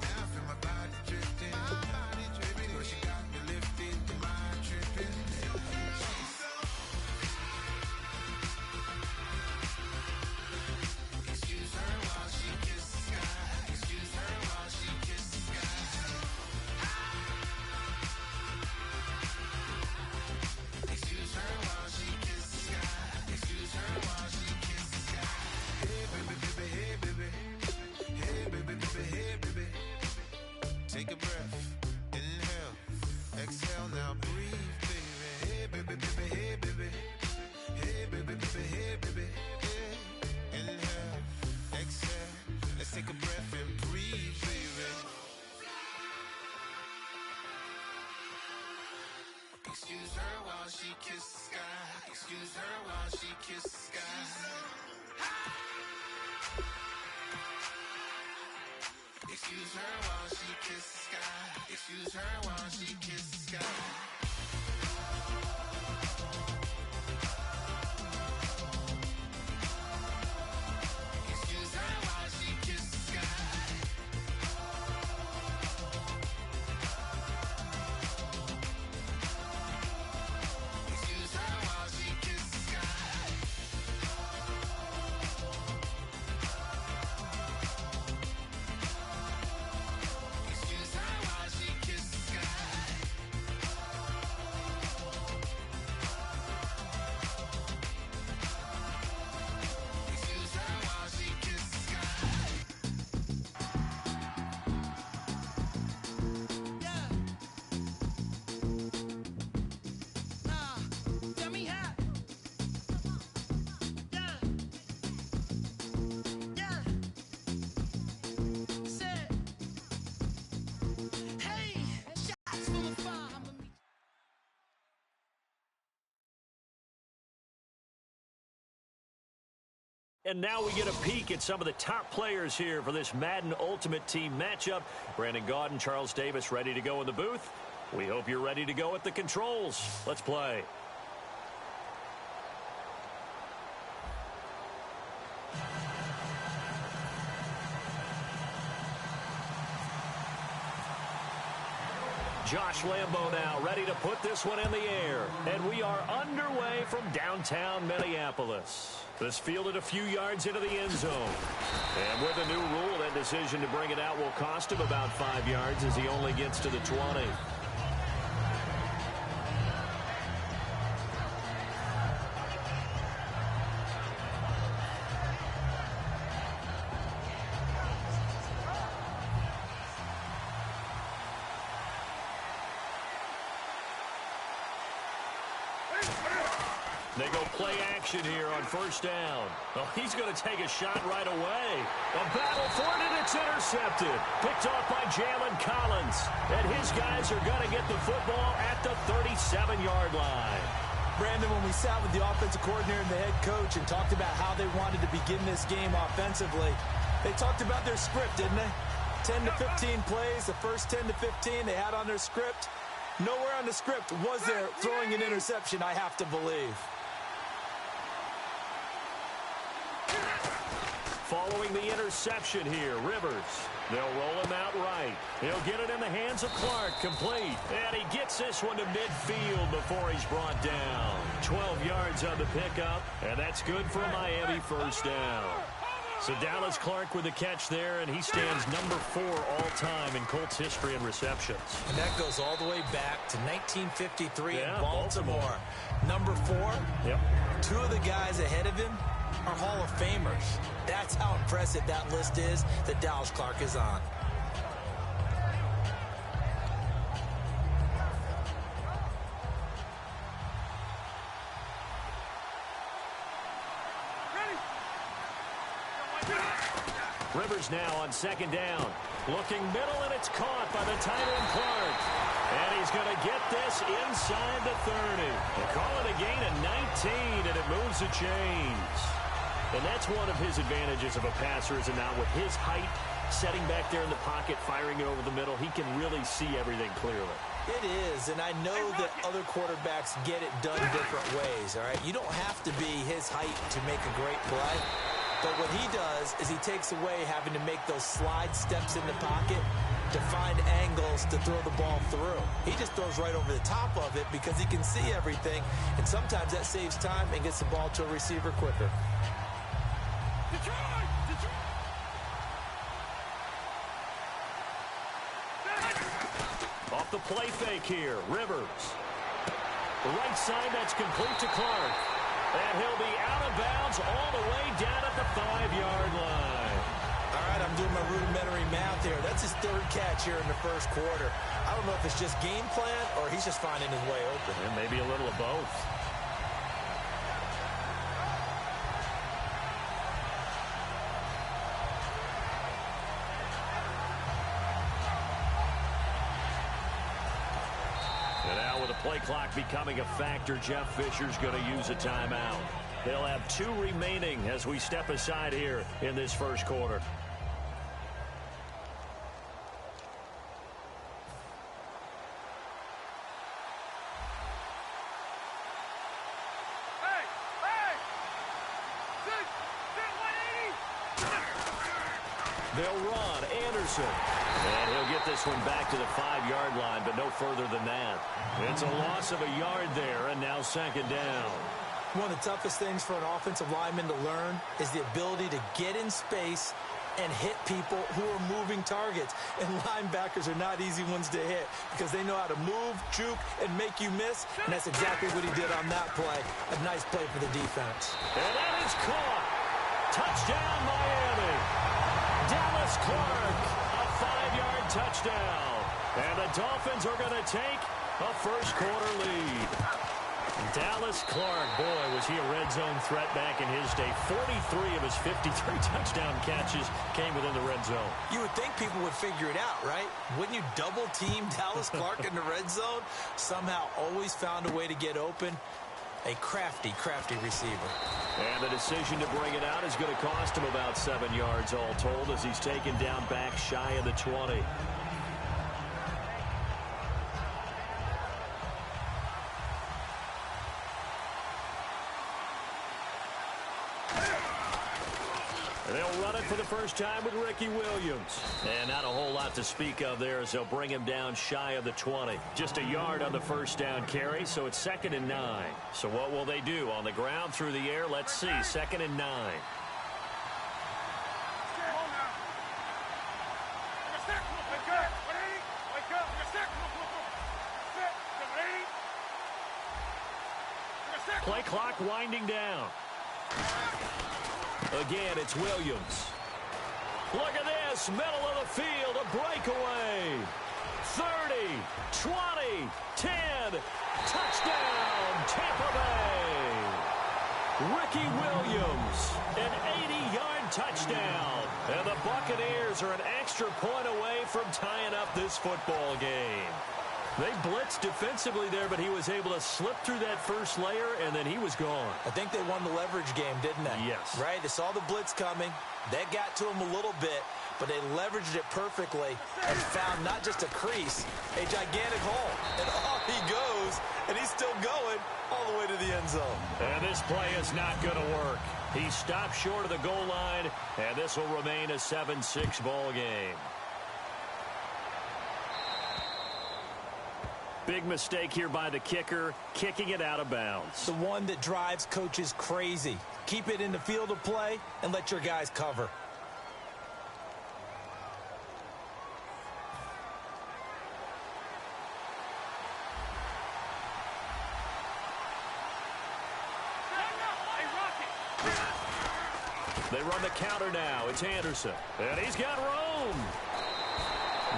Now I feel my body drifting. But she got me lifted, the mind tripping. Excuse her while she kiss the sky. Excuse her while she kiss the sky. Excuse her while she kiss the sky. Excuse her while she kiss the sky. Hey baby, baby, hey baby. Hey baby, baby, hey baby. Take a breath, inhale, exhale, now breathe, baby. Hey baby, baby, hey baby. Hey baby, baby, hey baby. Hey. Inhale, exhale, let's take a breath and breathe, baby. Excuse her while she kiss the sky. Excuse her while she kiss the sky. Excuse her while she kiss the sky. Excuse her while she kiss the sky. Excuse her while she kiss the sky. Excuse her while she kiss the sky. Excuse her while she kiss the sky. Excuse her while she kiss the sky. Yeah. Nah, tell me how. Yeah. Yeah. Said, hey, shots from afar. I'ma meet And now we get a peek at some of the top players here for this Madden Ultimate Team matchup. Brandon Gaudin, Charles Davis ready to go in the booth. We hope you're ready to go at the controls. Let's play. Josh Lambo now ready to put this one in the air. And we are underway from downtown Minneapolis. This fielded a few yards into the end zone. And with a new rule, that decision to bring it out will cost him about 5 yards as he only gets to the 20. They go play action here on first down. Well, he's going to take a shot right away. A battle for it, and it's intercepted. Picked off by Jalen Collins. And his guys are going to get the football at the 37-yard line. Brandon, when we sat with the offensive coordinator and the head coach and talked about how they wanted to begin this game offensively, they talked about their script, didn't they? 10 to 15 plays, the first 10 to 15 they had on their script. Nowhere on the script was there throwing an interception, I have to believe. Following the interception here, Rivers. They'll roll him out right. He'll get it in the hands of Clark, complete. And he gets this one to midfield before he's brought down. 12 yards on the pickup, and that's good for a Miami first down. So Dallas Clark with the catch there, and he stands number 4 all-time in Colts history in receptions. And that goes all the way back to 1953 in Baltimore. Number 4, Yep. 2 of the guys ahead of him are Hall of Famers. That's how impressive that list is that Dallas Clark is on. Rivers now on second down. Looking middle, and it's caught by the tight end Clark. And he's going to get this inside the 30. They call it a gain of 19, and it moves the chains. And that's one of his advantages of a passer, is it not? With his height, setting back there in the pocket, firing it over the middle, he can really see everything clearly. It is, and I know that other quarterbacks get it done different ways, all right? You don't have to be his height to make a great play. But what he does is he takes away having to make those slide steps in the pocket to find angles to throw the ball through. He just throws right over the top of it because he can see everything, and sometimes that saves time and gets the ball to a receiver quicker. Off the play fake here, Rivers. The right side, that's complete to Clark. And he'll be out of bounds all the way down at the 5-yard line. All right, I'm doing my rudimentary math here. That's his third catch here in the first quarter. I don't know if it's just game plan or he's just finding his way open. And maybe a little of both. And now with the play clock becoming a factor, Jeff Fisher's going to use a timeout. They'll have 2 remaining as we step aside here in this first quarter. They'll run Anderson. And he'll get this one back to the 5-yard line, but no further than that. It's a loss of a yard there, and now second down. One of the toughest things for an offensive lineman to learn is the ability to get in space and hit people who are moving targets. And linebackers are not easy ones to hit because they know how to move, juke, and make you miss. And that's exactly what he did on that play. A nice play for the defense. And that is caught. Touchdown, Miami. Dallas Clark, a 5-yard touchdown. And the Dolphins are going to take a first-quarter lead. Dallas Clark, boy, was he a red zone threat back in his day. 43 of his 53 touchdown catches came within the red zone. You would think people would figure it out, right? Wouldn't you double-team Dallas Clark in the red zone? Somehow always found a way to get open. A crafty, crafty receiver. And the decision to bring it out is going to cost him about 7 yards all told as he's taken down back shy of the 20. They'll run it for the first time with Ricky Williams. And not a whole lot to speak of there as they'll bring him down shy of the 20. Just a yard on the first down carry, so it's 2nd and 9. So what will they do? On the ground, through the air? Let's see. 2nd and 9. Play clock winding down. Again, it's Williams. Look at this, middle of the field, a breakaway. 30, 20, 10, touchdown, Tampa Bay. Ricky Williams, an 80-yard touchdown. And the Buccaneers are an extra point away from tying up this football game. They blitzed defensively there, but he was able to slip through that first layer, and then he was gone. I think they won the leverage game, didn't they? Yes. Right? They saw the blitz coming. That got to him a little bit, but they leveraged it perfectly and found not just a crease, a gigantic hole. And off he goes, and he's still going all the way to the end zone. And this play is not going to work. He stopped short of the goal line, and this will remain a 7-6 ball game. Big mistake here by the kicker, kicking it out of bounds. The one that drives coaches crazy. Keep it in the field of play and let your guys cover. They run the counter now. It's Anderson. And he's got room.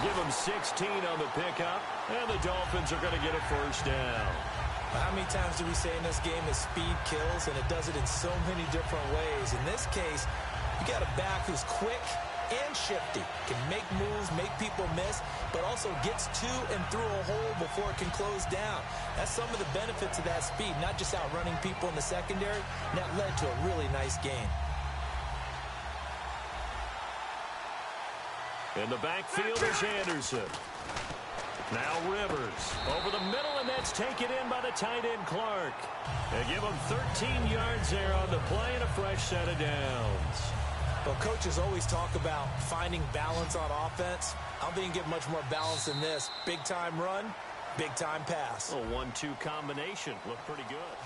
Give him 16 on the pickup, and the Dolphins are going to get a first down. How many times do we say in this game that speed kills, and it does it in so many different ways? In this case, You got a back who's quick and shifty, can make moves, make people miss, but also gets to and through a hole before it can close down. That's some of the benefits of that speed, not just outrunning people in the secondary, and that led to a really nice gain. In the backfield is Anderson. Now Rivers over the middle, and that's taken in by the tight end Clark. They give him 13 yards there on the play and a fresh set of downs. Well, coaches always talk about finding balance on offense. I don't think you get much more balance than this. Big-time run, big-time pass. A 1-2 combination. Looked pretty good.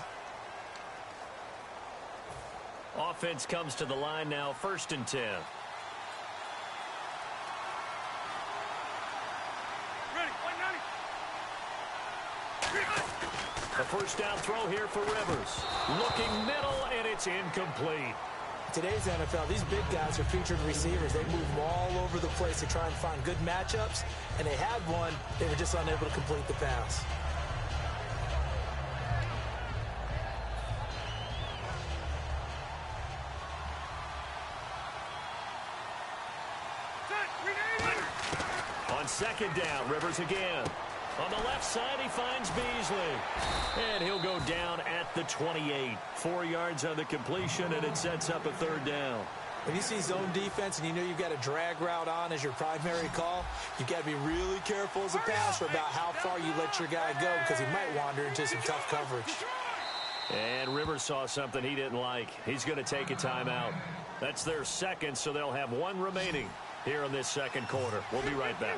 Offense comes to the line now, 1st and 10. A first down throw here for Rivers. Looking middle, and it's incomplete. Today's NFL, these big guys are featured receivers. They move them all over the place to try and find good matchups, and they had one. They were just unable to complete the pass. On 2nd down, Rivers again. On the left side, he finds Beasley. And he'll go down at the 28. 4 yards on the completion, and it sets up a 3rd down. When you see zone defense and you know you've got a drag route on as your primary call, you've got to be really careful as a passer about how far you let your guy go because he might wander into some tough coverage. And Rivers saw something he didn't like. He's going to take a timeout. That's their 2nd, so they'll have 1 remaining here in this 2nd quarter. We'll be right back.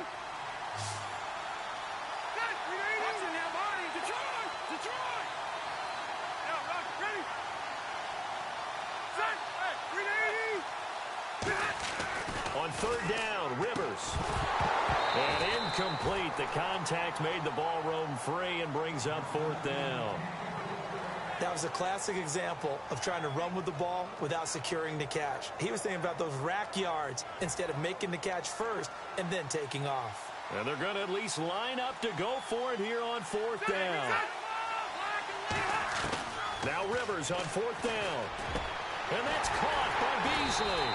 On 3rd down, Rivers. And incomplete. The contact made the ball roam free and brings up 4th down. That was a classic example of trying to run with the ball without securing the catch. He was thinking about those rack yards instead of making the catch first and then taking off. And they're going to at least line up to go for it here on 4th down. Now Rivers on 4th down. And that's caught by Beasley.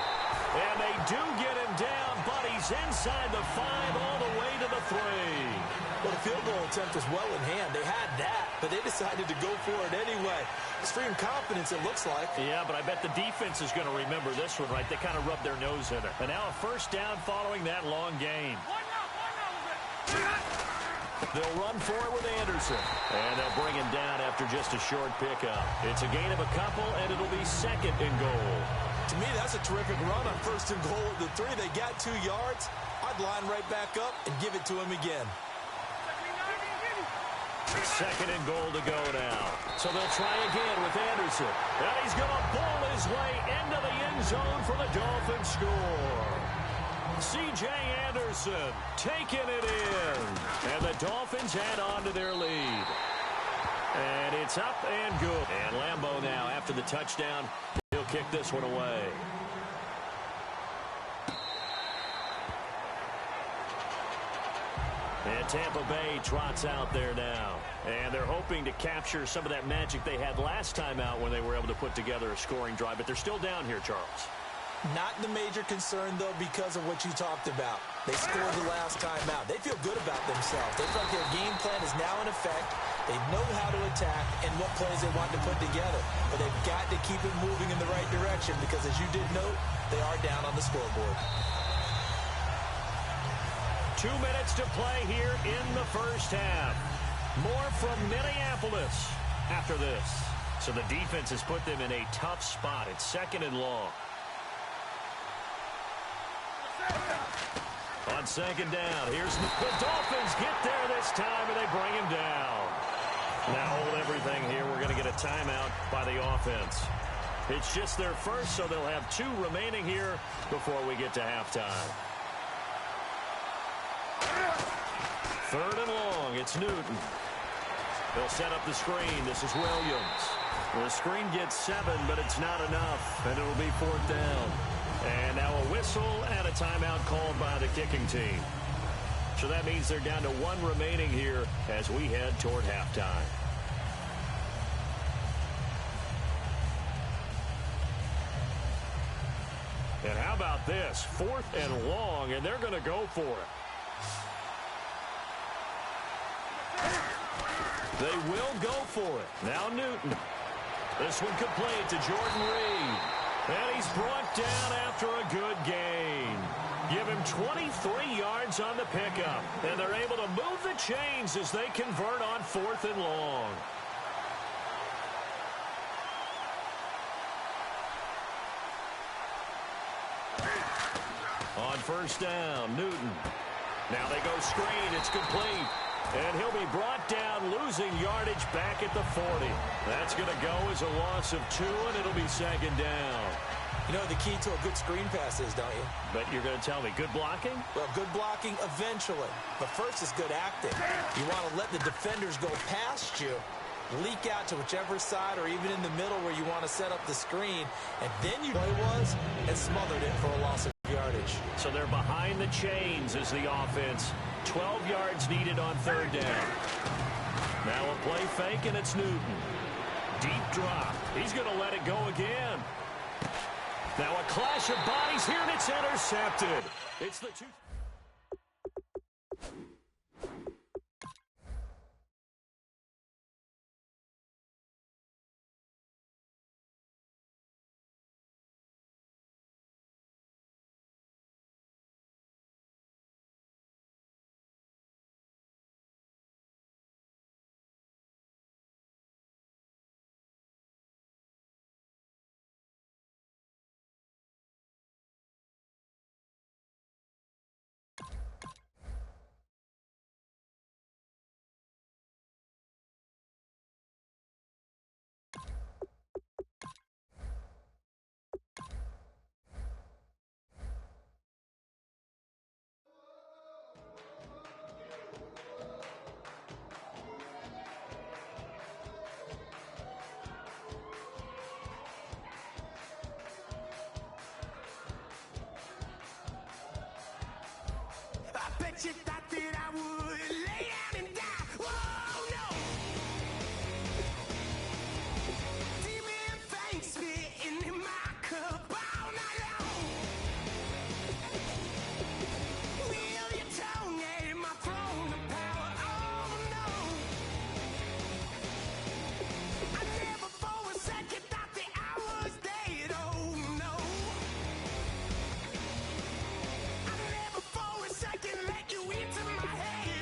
And they do get him down, but he's inside the 5 all the way to the 3. Well, the field goal attempt was well in hand. They had that, but they decided to go for it anyway. Extreme confidence, it looks like. Yeah, but I bet the defense is going to remember this one, right? They kind of rubbed their nose in it. And now a 1st down following that long gain. They'll run for it with Anderson. And they'll bring him down after just a short pickup. It's a gain of a couple, and it'll be 2nd and goal. To me, that's a terrific run on 1st and goal at the 3. They got 2 yards. I'd line right back up and give it to him again. 2nd and goal to go now. So they'll try again with Anderson. And he's going to bowl his way into the end zone for the Dolphins score. C.J. Anderson taking it in. And the Dolphins add on to their lead. And it's up and good. And Lambeau now, after the touchdown, he'll kick this one away. And Tampa Bay trots out there now. And they're hoping to capture some of that magic they had last time out when they were able to put together a scoring drive. But they're still down here, Charles. Not the major concern, though, because of what you talked about. They scored the last time out. They feel good about themselves. They feel like their game plan is now in effect. They know how to attack and what plays they want to put together. But they've got to keep it moving in the right direction because, as you did note, they are down on the scoreboard. 2 minutes to play here in the 1st half. More from Minneapolis after this. So the defense has put them in a tough spot. It's 2nd and long. On 2nd down, here's the Dolphins get there this time, and they bring him down. Now hold everything here. We're going to get a timeout by the offense. It's just their 1st, so they'll have 2 remaining here before we get to halftime. 3rd and long, it's Newton. They'll set up the screen. This is Williams. The screen gets 7, but it's not enough, and it'll be 4th down. And now a whistle and a timeout called by the kicking team. So that means they're down to 1 remaining here as we head toward halftime. And how about this? 4th and long, and they're going to go for it. They will go for it. Now Newton. This one complete to Jordan Reed. And he's brought down after a good gain. Give him 23 yards on the pickup. And they're able to move the chains as they convert on 4th and long. On 1st down, Newton. Now they go screen. It's complete. And he'll be brought down, losing yardage back at the 40. That's going to go as a loss of 2, and it'll be 2nd down. You know the key to a good screen pass is, don't you? But you're going to tell me, good blocking? Well, good blocking eventually. But first is good acting. You want to let the defenders go past you, leak out to whichever side or even in the middle where you want to set up the screen, and then you know it was and smothered it for a loss of yardage. So they're behind the chains as the offense. 12 yards needed on 3rd down. Now a play fake, and it's Newton. Deep drop. He's going to let it go again. Now a clash of bodies here, and it's intercepted. It's the 2. Bet you thought that I would lay down and die. Whoa, no. Demon things spitting in my cup all night long. Wheel your tongue at my throne of power. Oh, no. I never for a second thought that I was dead. Oh, no. I never for a second let you into my head.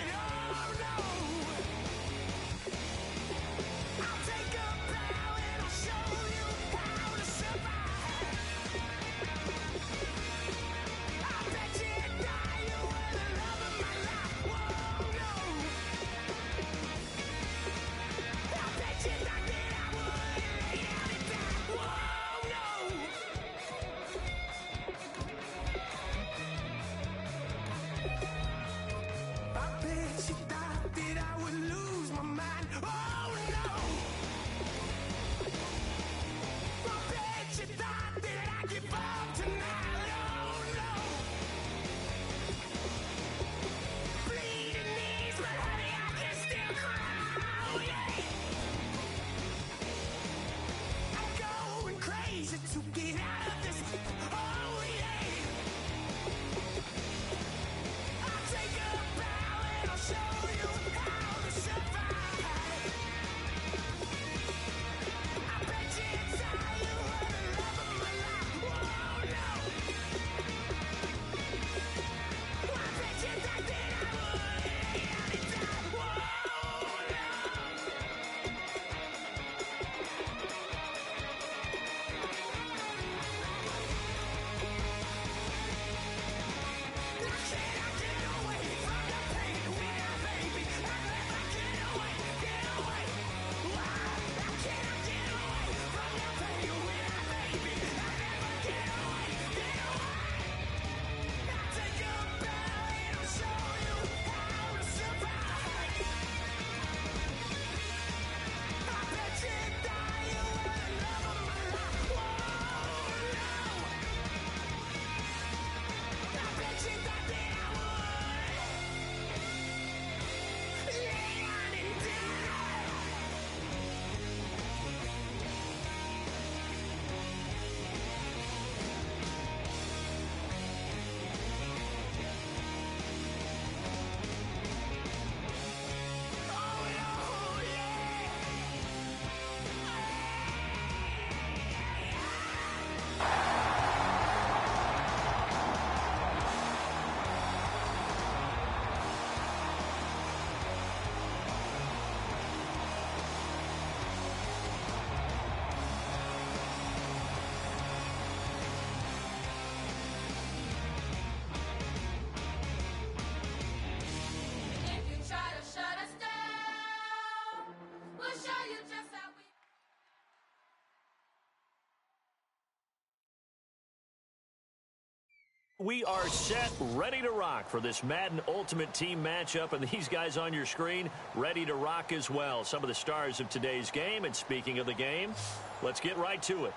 We are set, ready to rock for this Madden Ultimate Team matchup, and these guys on your screen ready to rock as well. Some of the stars of today's game, and speaking of the game, let's get right to it.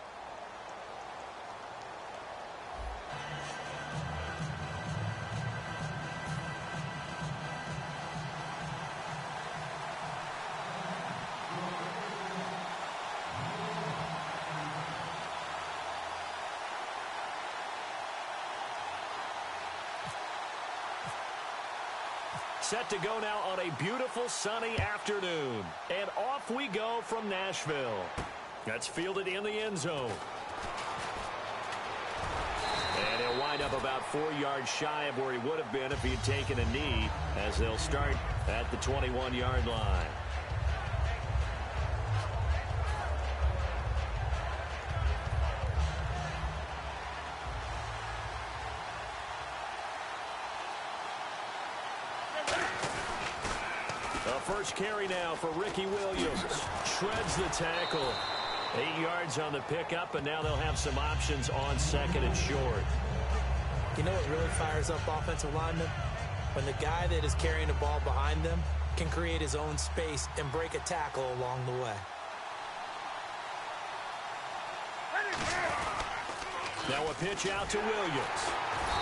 Set to go now on a beautiful sunny afternoon. And off we go from Nashville. That's fielded in the end zone. And he'll wind up about 4 yards shy of where he would have been if he had taken a knee, as they'll start at the 21-yard line. First carry now for Ricky Williams. Shreds the tackle. 8 yards on the pickup, and now they'll have some options on second and short. You know what really fires up offensive linemen? When the guy that is carrying the ball behind them can create his own space and break a tackle along the way. Now a pitch out to Williams.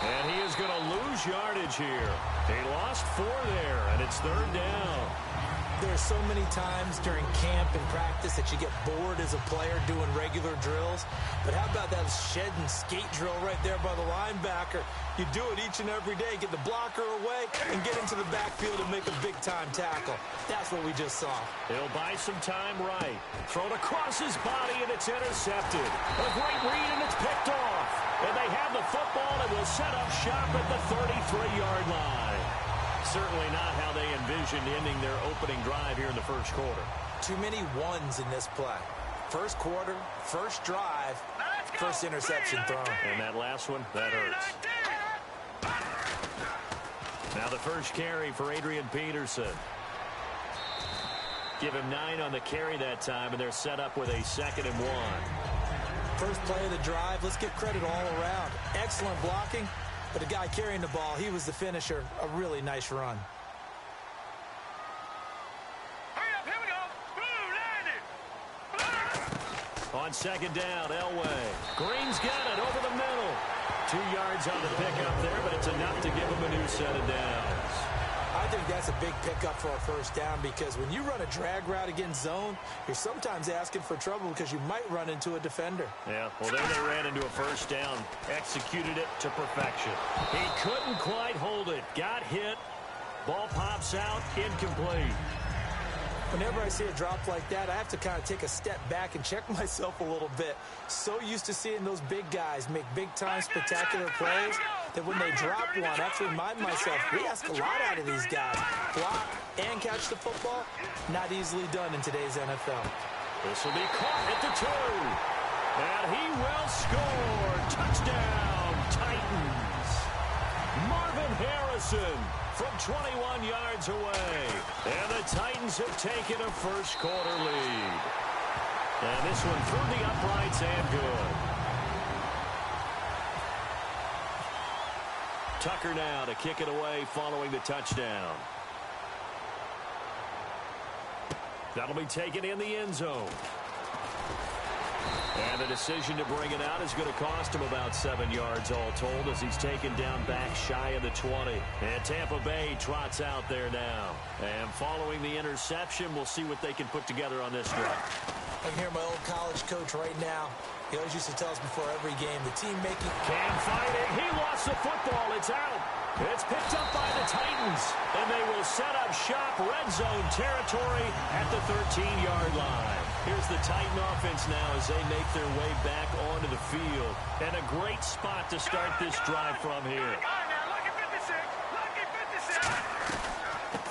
And he is going to lose yardage here. He lost 4 there, and it's third down. There's so many times during camp and practice that you get bored as a player doing regular drills. But how about that shed and skate drill right there by the linebacker? You do it each and every day. Get the blocker away and get into the backfield and make a big-time tackle. That's what we just saw. He'll buy some time right. Thrown across his body, and it's intercepted. A great read, and it's picked off. And they have the football and will set up shop at the 33-yard line. Certainly not how they envisioned ending their opening drive here in the first quarter. Too many ones in this play. First quarter, first drive, first interception thrown. And that last one, that hurts. Now the first carry for Adrian Peterson. Give him 9 on the carry that time, and they're set up with a 2nd and 1. First play of the drive, let's give credit all around. Excellent blocking. But the guy carrying the ball, he was the finisher. A really nice run. Hurry up, here we go. Blue, On second down, Elway. Green's got it over the middle. 2 yards on the pickup there, but it's enough to give him a new set of downs. I think that's a big pickup for a first down because when you run a drag route against zone, you're sometimes asking for trouble because you might run into a defender. Yeah, well, there they ran into a first down. Executed it to perfection. He couldn't quite hold it. Got hit. Ball pops out. Incomplete. Whenever I see a drop like that, I have to kind of take a step back and check myself a little bit. So used to seeing those big guys make big-time spectacular plays that when they drop one, I have to remind myself, we ask a lot out of these guys. Block and catch the football, not easily done in today's NFL. This will be caught at the 2. And he will score. Touchdown, Titans. Marvin Harrison from 21 yards away. And the Titans have taken a first quarter lead. And this one through the uprights and good. Tucker now to kick it away following the touchdown. That'll be taken in the end zone. And the decision to bring it out is going to cost him about 7 yards all told as he's taken down back shy of the 20. And Tampa Bay trots out there now. And following the interception, we'll see what they can put together on this drive. I can hear my old college coach right now. He always used to tell us before every game, the team making... Can fight it. He lost the football. It's out. It's picked up by the Titans. And they will set up shop red zone territory at the 13-yard line. Here's the Titan offense now as they make their way back onto the field. And a great spot to start this drive from here.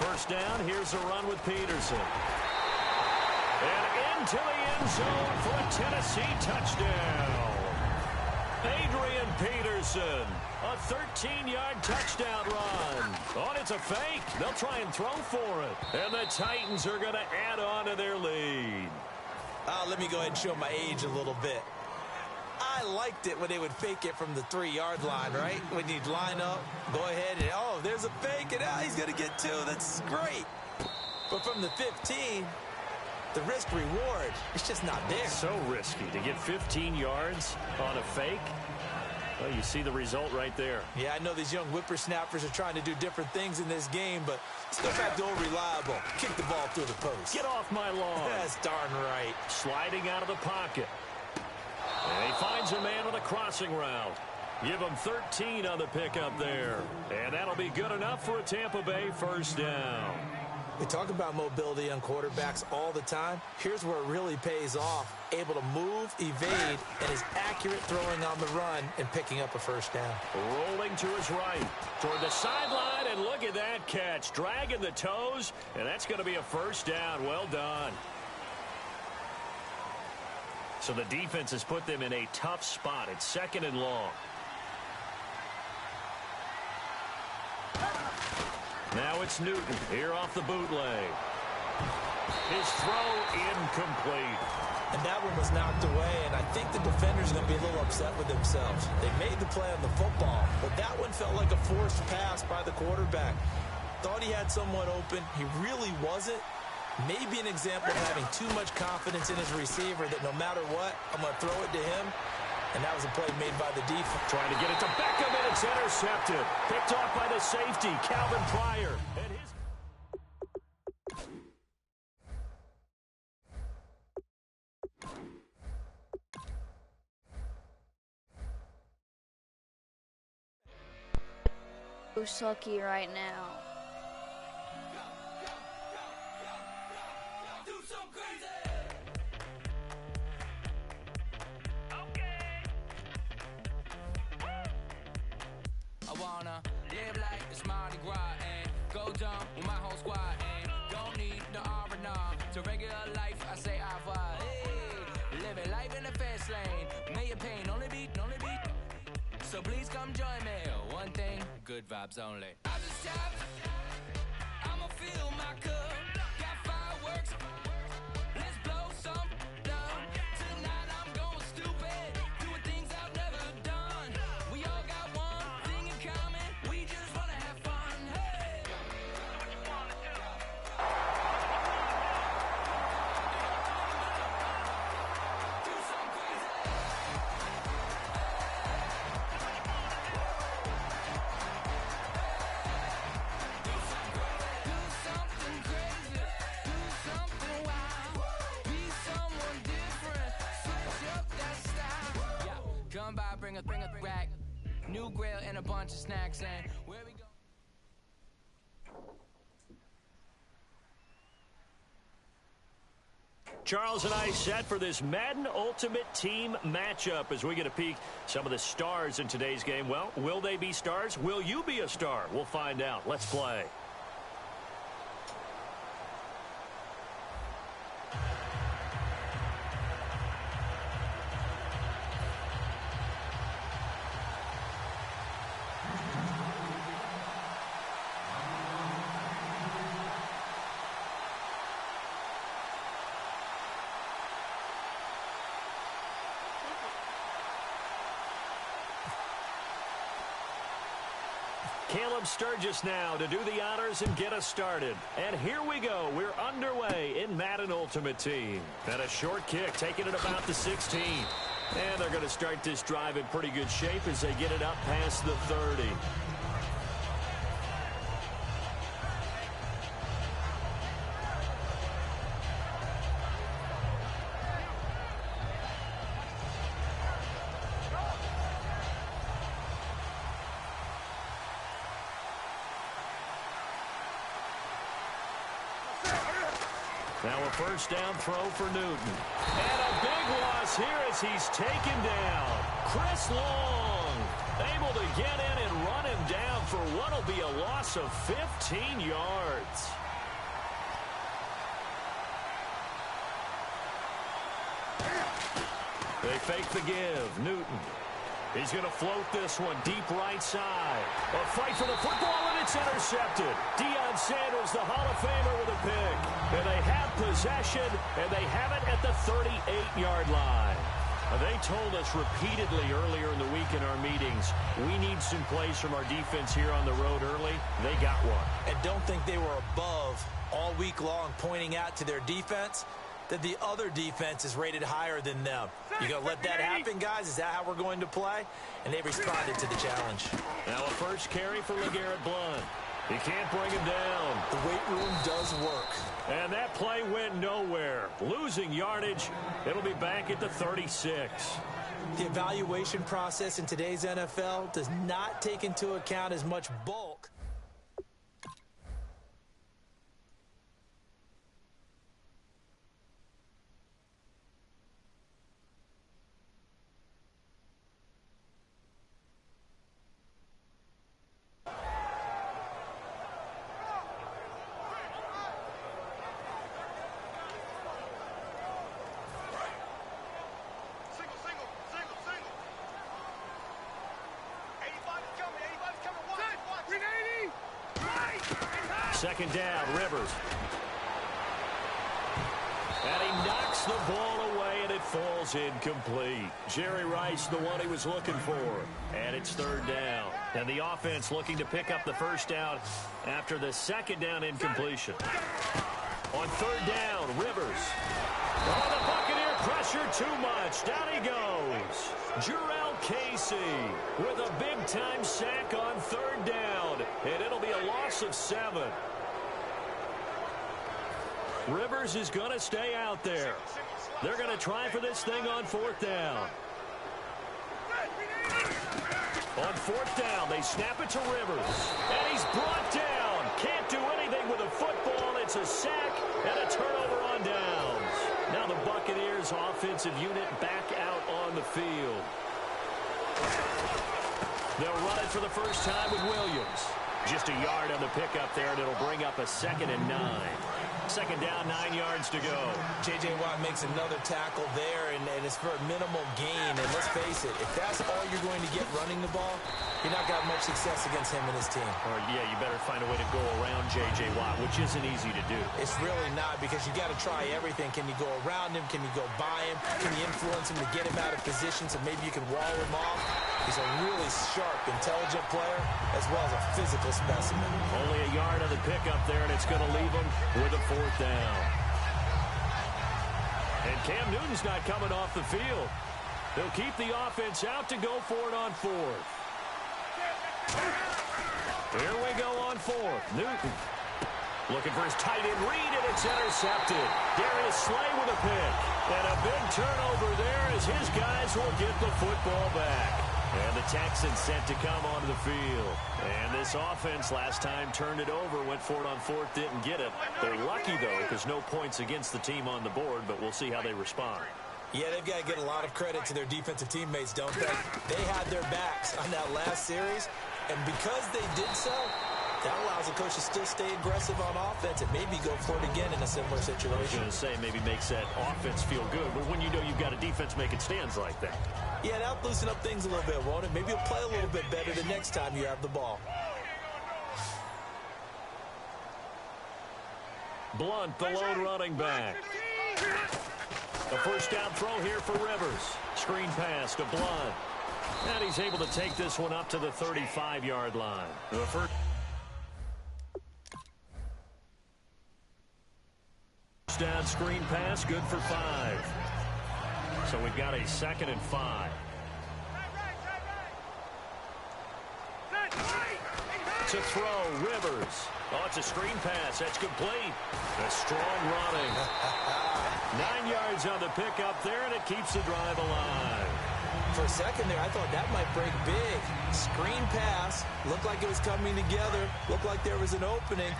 First down, here's a run with Peterson. And into the end zone for a Tennessee touchdown. Adrian Peterson, a 13-yard touchdown run. Oh, it's a fake. They'll try and throw for it. And the Titans are going to add on to their lead. Let me go ahead and show my age a little bit. I liked it when they would fake it from the 3-yard line, right? When you'd line up, go ahead, and, oh, there's a fake, and he's going to get 2. That's great. But from the 15, the risk-reward, it's just not there. So risky to get 15 yards on a fake. Well, you see the result right there. Yeah, I know these young whippersnappers are trying to do different things in this game, but let's go back to old reliable. Kick the ball through the post. Get off my lawn. That's darn right. Sliding out of the pocket. And he finds a man with a crossing route. Give him 13 on the pickup there. And that'll be good enough for a Tampa Bay first down. We talk about mobility on quarterbacks all the time. Here's where it really pays off. Able to move, evade, and is accurate throwing on the run and picking up a first down. Rolling to his right, toward the sideline, and look at that catch. Dragging the toes, and that's going to be a first down. Well done. So the defense has put them in a tough spot. It's 2nd and long. Now it's Newton here off the bootleg. His throw incomplete. And that one was knocked away, and I think the defender's going to be a little upset with themselves. They made the play on the football, but that one felt like a forced pass by the quarterback. Thought he had someone open. He really wasn't. Maybe an example of having too much confidence in his receiver that no matter what, I'm going to throw it to him. And that was a play made by the defense. Trying to get it to Beckham, and it's intercepted. Picked off by the safety, Calvin Pryor. And his... So sucky right now. I wanna live like it's Mardi Gras and go dumb with my whole squad and don't need the R&R to regular life. I say au revoir. Hey, living life in the fast lane. May your pain only beat. So please come join me. One thing, good vibes only. I just tap. I'ma fill my cup. Got fireworks. Let's blow some down. Tonight I'm going stupid. Doing things I've never done. We all got one thing in common. We just wanna have fun. Hey. Do something crazy. Come by, bring a rack, new grill and a bunch of snacks, and where we go. Charles and I set for this Madden Ultimate Team matchup as we get a peek some of the stars in today's game. Well, will they be stars? Will you be a star? We'll find out. Let's play. Caleb Sturgis now to do the honors and get us started. And here we go. We're underway in Madden Ultimate Team. And a short kick, taking it about the 16. And they're going to start this drive in pretty good shape as they get it up past the 30. Now a first down throw for Newton. And a big loss here as he's taken down. Chris Long able to get in and run him down for what will be a loss of 15 yards. They fake the give. Newton. He's going to float this one deep right side. A fight for the football, and it's intercepted. Deion Sanders, the Hall of Famer, with a pick. And they have possession, and they have it at the 38-yard line. They told us repeatedly earlier in the week in our meetings, we need some plays from our defense here on the road early. They got one. And don't think they were above all week long pointing out to their defense that the other defense is rated higher than them. You going to let that happen, guys? Is that how we're going to play? And they responded to the challenge. Now a first carry for LeGarrette Blount. He can't bring him down. The weight room does work. And that play went nowhere. Losing yardage. It'll be back at the 36. The evaluation process in today's NFL does not take into account as much bulk. Second down, Rivers. And he knocks the ball away, and it falls incomplete. Jerry Rice, the one he was looking for. And it's third down. And the offense looking to pick up the first down after the second down incompletion. On third down, Rivers. Oh, the Buccaneer pressure too much. Down he goes. Jurrell Casey with a big-time sack on third down. And it'll be a loss of 7. Rivers is going to stay out there. They're going to try for this thing on fourth down. On fourth down, they snap it to Rivers. And he's brought down. Can't do anything with a football. It's a sack and a turnover on downs. Now the Buccaneers offensive unit back out on the field. They'll run it for the first time with Williams. Just a yard on the pickup there, and it'll bring up a 2nd and 9. Second down, 9 yards to go. J.J. Watt makes another tackle there, and it's for a minimal gain. And let's face it, if that's all you're going to get running the ball, you're not got much success against him and his team. Or, yeah, you better find a way to go around J.J. Watt, which isn't easy to do. It's really not, because you got to try everything. Can you go around him? Can you go by him? Can you influence him to get him out of position so maybe you can wall him off? He's a really sharp, intelligent player, as well as a physical specimen. Only a yard on the pickup there, and it's going to leave him with a fourth down. And Cam Newton's not coming off the field. They'll keep the offense out to go for it on fourth. Here we go on fourth. Newton looking for his tight end read, and it's intercepted. Darius Slay with a pick. And a big turnover there as his guys will get the football back. And the Texans sent to come onto the field. And this offense last time turned it over, went for it on fourth, didn't get it. They're lucky, though, because no points against the team on the board, but we'll see how they respond. Yeah, they've got to get a lot of credit to their defensive teammates, don't they? They had their backs on that last series, and because they did so, that allows the coach to still stay aggressive on offense and maybe go for it again in a similar situation. I was going to say maybe makes that offense feel good, but when you know you've got a defense making stands like that. Yeah, that'll loosen up things a little bit, won't it? Maybe you'll play a little bit better the next time you have the ball. Blount, the lone running back. A first down throw here for Rivers. Screen pass to Blount. And he's able to take this one up to the 35-yard line. The first down screen pass, good for 5. So we've got a 2nd and 5. To throw, Rivers. Oh, it's a screen pass. That's complete. A strong running. 9 yards on the pickup there, and it keeps the drive alive. For a second there, I thought that might break big. Screen pass. Looked like it was coming together. Looked like there was an opening.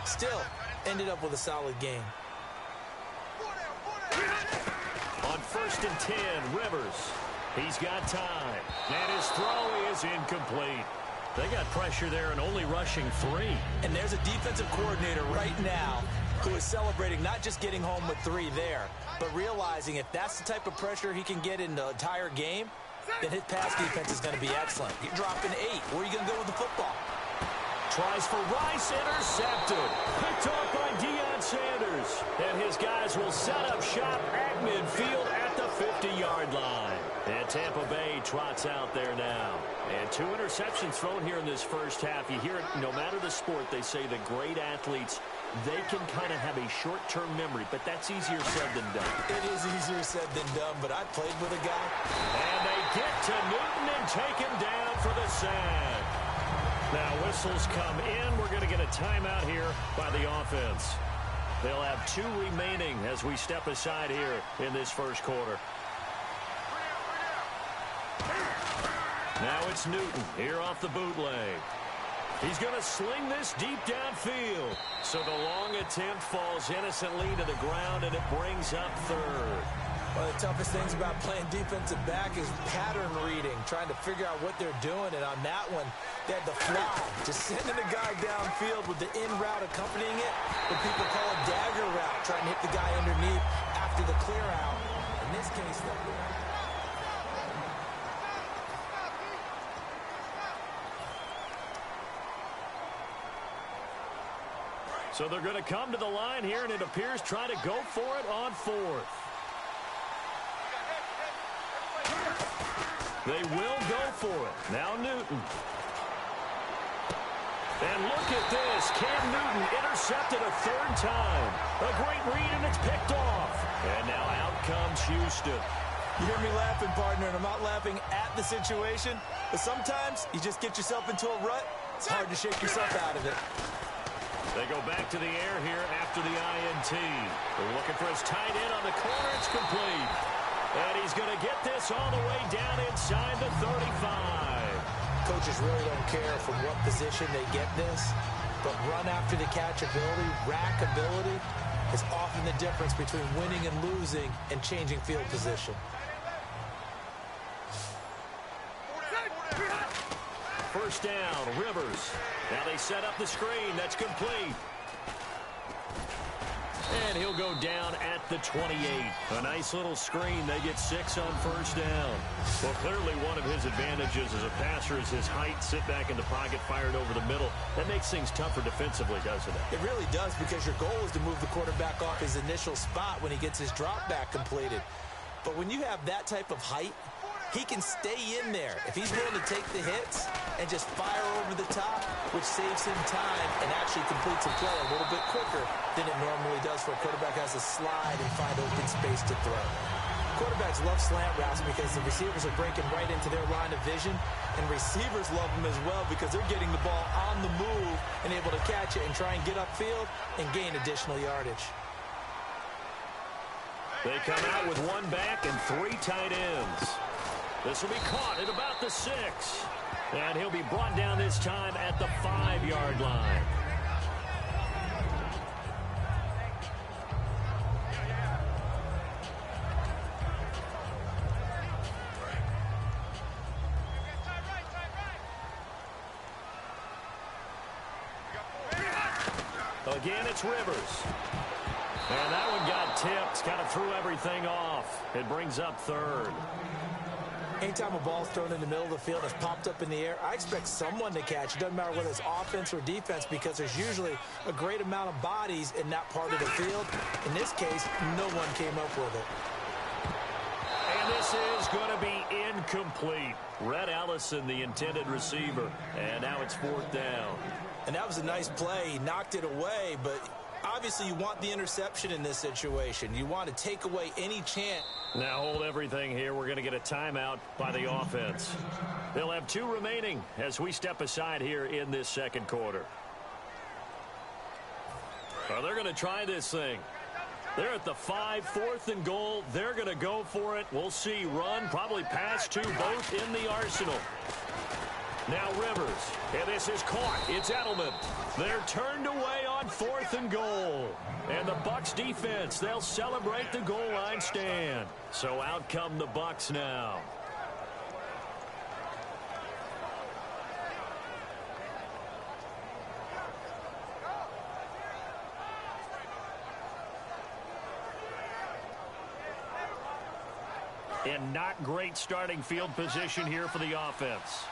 Still, ended up with a solid game. On 1st and 10, Rivers. He's got time. And his throw is incomplete. They got pressure there and only rushing 3. And there's a defensive coordinator right now who is celebrating not just getting home with 3 there, but realizing if that's the type of pressure he can get in the entire game, then his pass defense is going to be excellent. You're dropping 8. Where are you going to go with the football? Tries for Rice, intercepted. Picked off by Deion Sanders. And his guys will set up shop at midfield at the 50-yard line. And Tampa Bay trots out there now. And 2 interceptions thrown here in this first half. You hear it, no matter the sport, they say the great athletes, they can kind of have a short-term memory, but that's easier said than done. It is easier said than done, but I played with a guy. And they get to Newton and take him down for the sack. Now whistles come in. We're going to get a timeout here by the offense. They'll have 2 remaining as we step aside here in this first quarter. Now it's Newton here off the bootleg. He's going to sling this deep downfield. So the long attempt falls innocently to the ground, and it brings up third. One of the toughest things about playing defensive back is pattern reading, trying to figure out what they're doing. And on that one, they had the fly, just sending a guy downfield with the in route accompanying it. What people call a dagger route, trying to hit the guy underneath after the clear out. In this case, so they're going to come to the line here, and it appears trying to go for it on 4th. They will go for it. Now Newton. And look at this. Cam Newton intercepted a 3rd time. A great read, and it's picked off. And now out comes Houston. you hear me laughing, partner, and I'm not laughing at the situation, but sometimes you just get yourself into a rut. It's hard to shake yourself out of it. They go back to the air here after the INT. They're looking for his tight end on the corner. It's complete. And he's going to get this all the way down inside the 35. Coaches really don't care from what position they get this, but run after the catch ability, rack ability, is often the difference between winning and losing and changing field position. First down, Rivers. Now they set up the screen. That's complete. And he'll go down at the 28. A nice little screen. They get 6 on first down. Well, clearly one of his advantages as a passer is his height. Sit back in the pocket, fired over the middle. That makes things tougher defensively, doesn't it? It really does, because your goal is to move the quarterback off his initial spot when he gets his drop back completed. But when you have that type of height, he can stay in there if he's willing to take the hits and just fire over the top, which saves him time and actually completes a play a little bit quicker than it normally does for a quarterback who has to slide and find open space to throw. Quarterbacks love slant routes because the receivers are breaking right into their line of vision, and receivers love them as well because they're getting the ball on the move and able to catch it and try and get upfield and gain additional yardage. They come out with 1 back and 3 tight ends. This will be caught at about the 6. And he'll be brought down this time at the 5-yard line. Again, it's Rivers. And that one got tipped, kind of threw everything off. It brings up 3rd. Anytime a ball's thrown in the middle of the field, it's popped up in the air, I expect someone to catch. It doesn't matter whether it's offense or defense, because there's usually a great amount of bodies in that part of the field. In this case, no one came up with it. And this is going to be incomplete. Rhett Ellison, the intended receiver. And now it's 4th down. And that was a nice play. He knocked it away, but obviously you want the interception in this situation. You want to take away any chance. Now hold everything here. We're going to get a timeout by the offense. They'll have 2 remaining as we step aside here in this second quarter. Well, they're going to try this thing. They're at the 5, 4th and goal. They're going to go for it. We'll see. Run, probably pass 2, both in the arsenal. Now Rivers, and this is caught. It's Edelman. They're turned away on 4th and goal. And the Bucs defense, they'll celebrate the goal line stand. So out come the Bucs now. And not great starting field position here for the offense.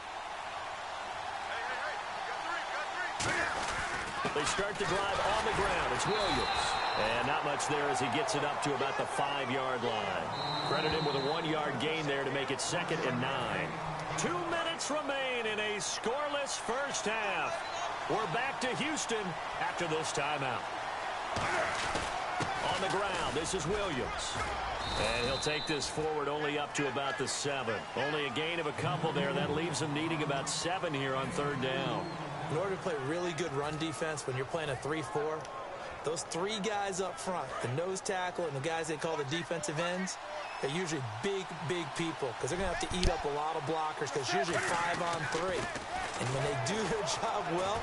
They start the drive on the ground. It's Williams. And not much there as he gets it up to about the 5-yard line. Credit him with a 1-yard gain there to make it 2nd and 9. 2 minutes remain in a scoreless first half. We're back to Houston after this timeout. On the ground, this is Williams. And he'll take this forward only up to about the 7. Only a gain of a couple there. That leaves him needing about 7 here on 3rd down. In order to play really good run defense when you're playing a 3-4, those 3 guys up front, the nose tackle and the guys they call the defensive ends, they're usually big, big people because they're going to have to eat up a lot of blockers because it's usually 5 on 3. And when they do their job well,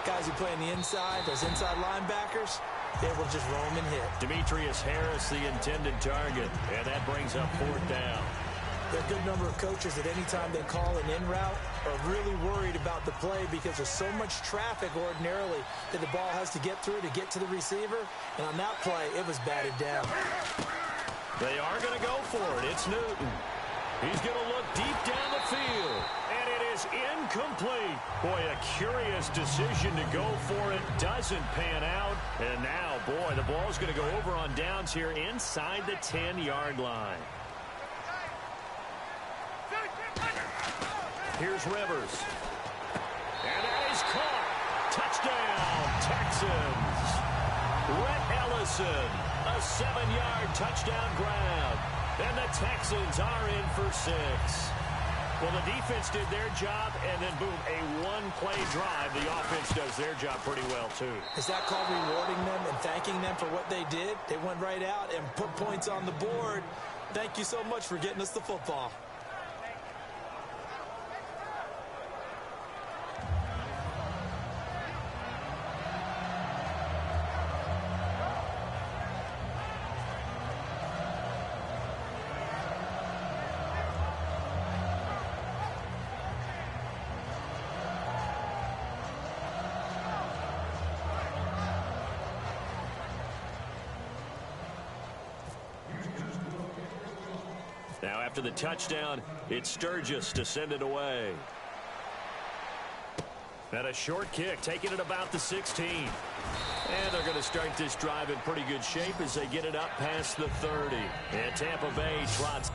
guys who play on the inside, those inside linebackers, they will just roam and hit. Demetrius Harris, the intended target, and that brings up 4th down. There are a good number of coaches that any time they call an in route are really worried about the play because there's so much traffic ordinarily that the ball has to get through to get to the receiver. And on that play, it was batted down. They are going to go for it. It's Newton. He's going to look deep down the field. And it is incomplete. Boy, a curious decision to go for it. Doesn't pan out. And now, boy, the ball's going to go over on downs here inside the 10-yard line. Here's Rivers. And that is caught. Touchdown, Texans. Rhett Ellison, a 7-yard touchdown grab. And the Texans are in for 6. Well, the defense did their job, and then, boom, a one-play drive. The offense does their job pretty well, too. Is that called rewarding them and thanking them for what they did? They went right out and put points on the board. Thank you so much for getting us the football. Now after the touchdown, it's Sturgis to send it away. And a short kick, taking it about the 16. And they're going to start this drive in pretty good shape as they get it up past the 30. And Tampa Bay trots.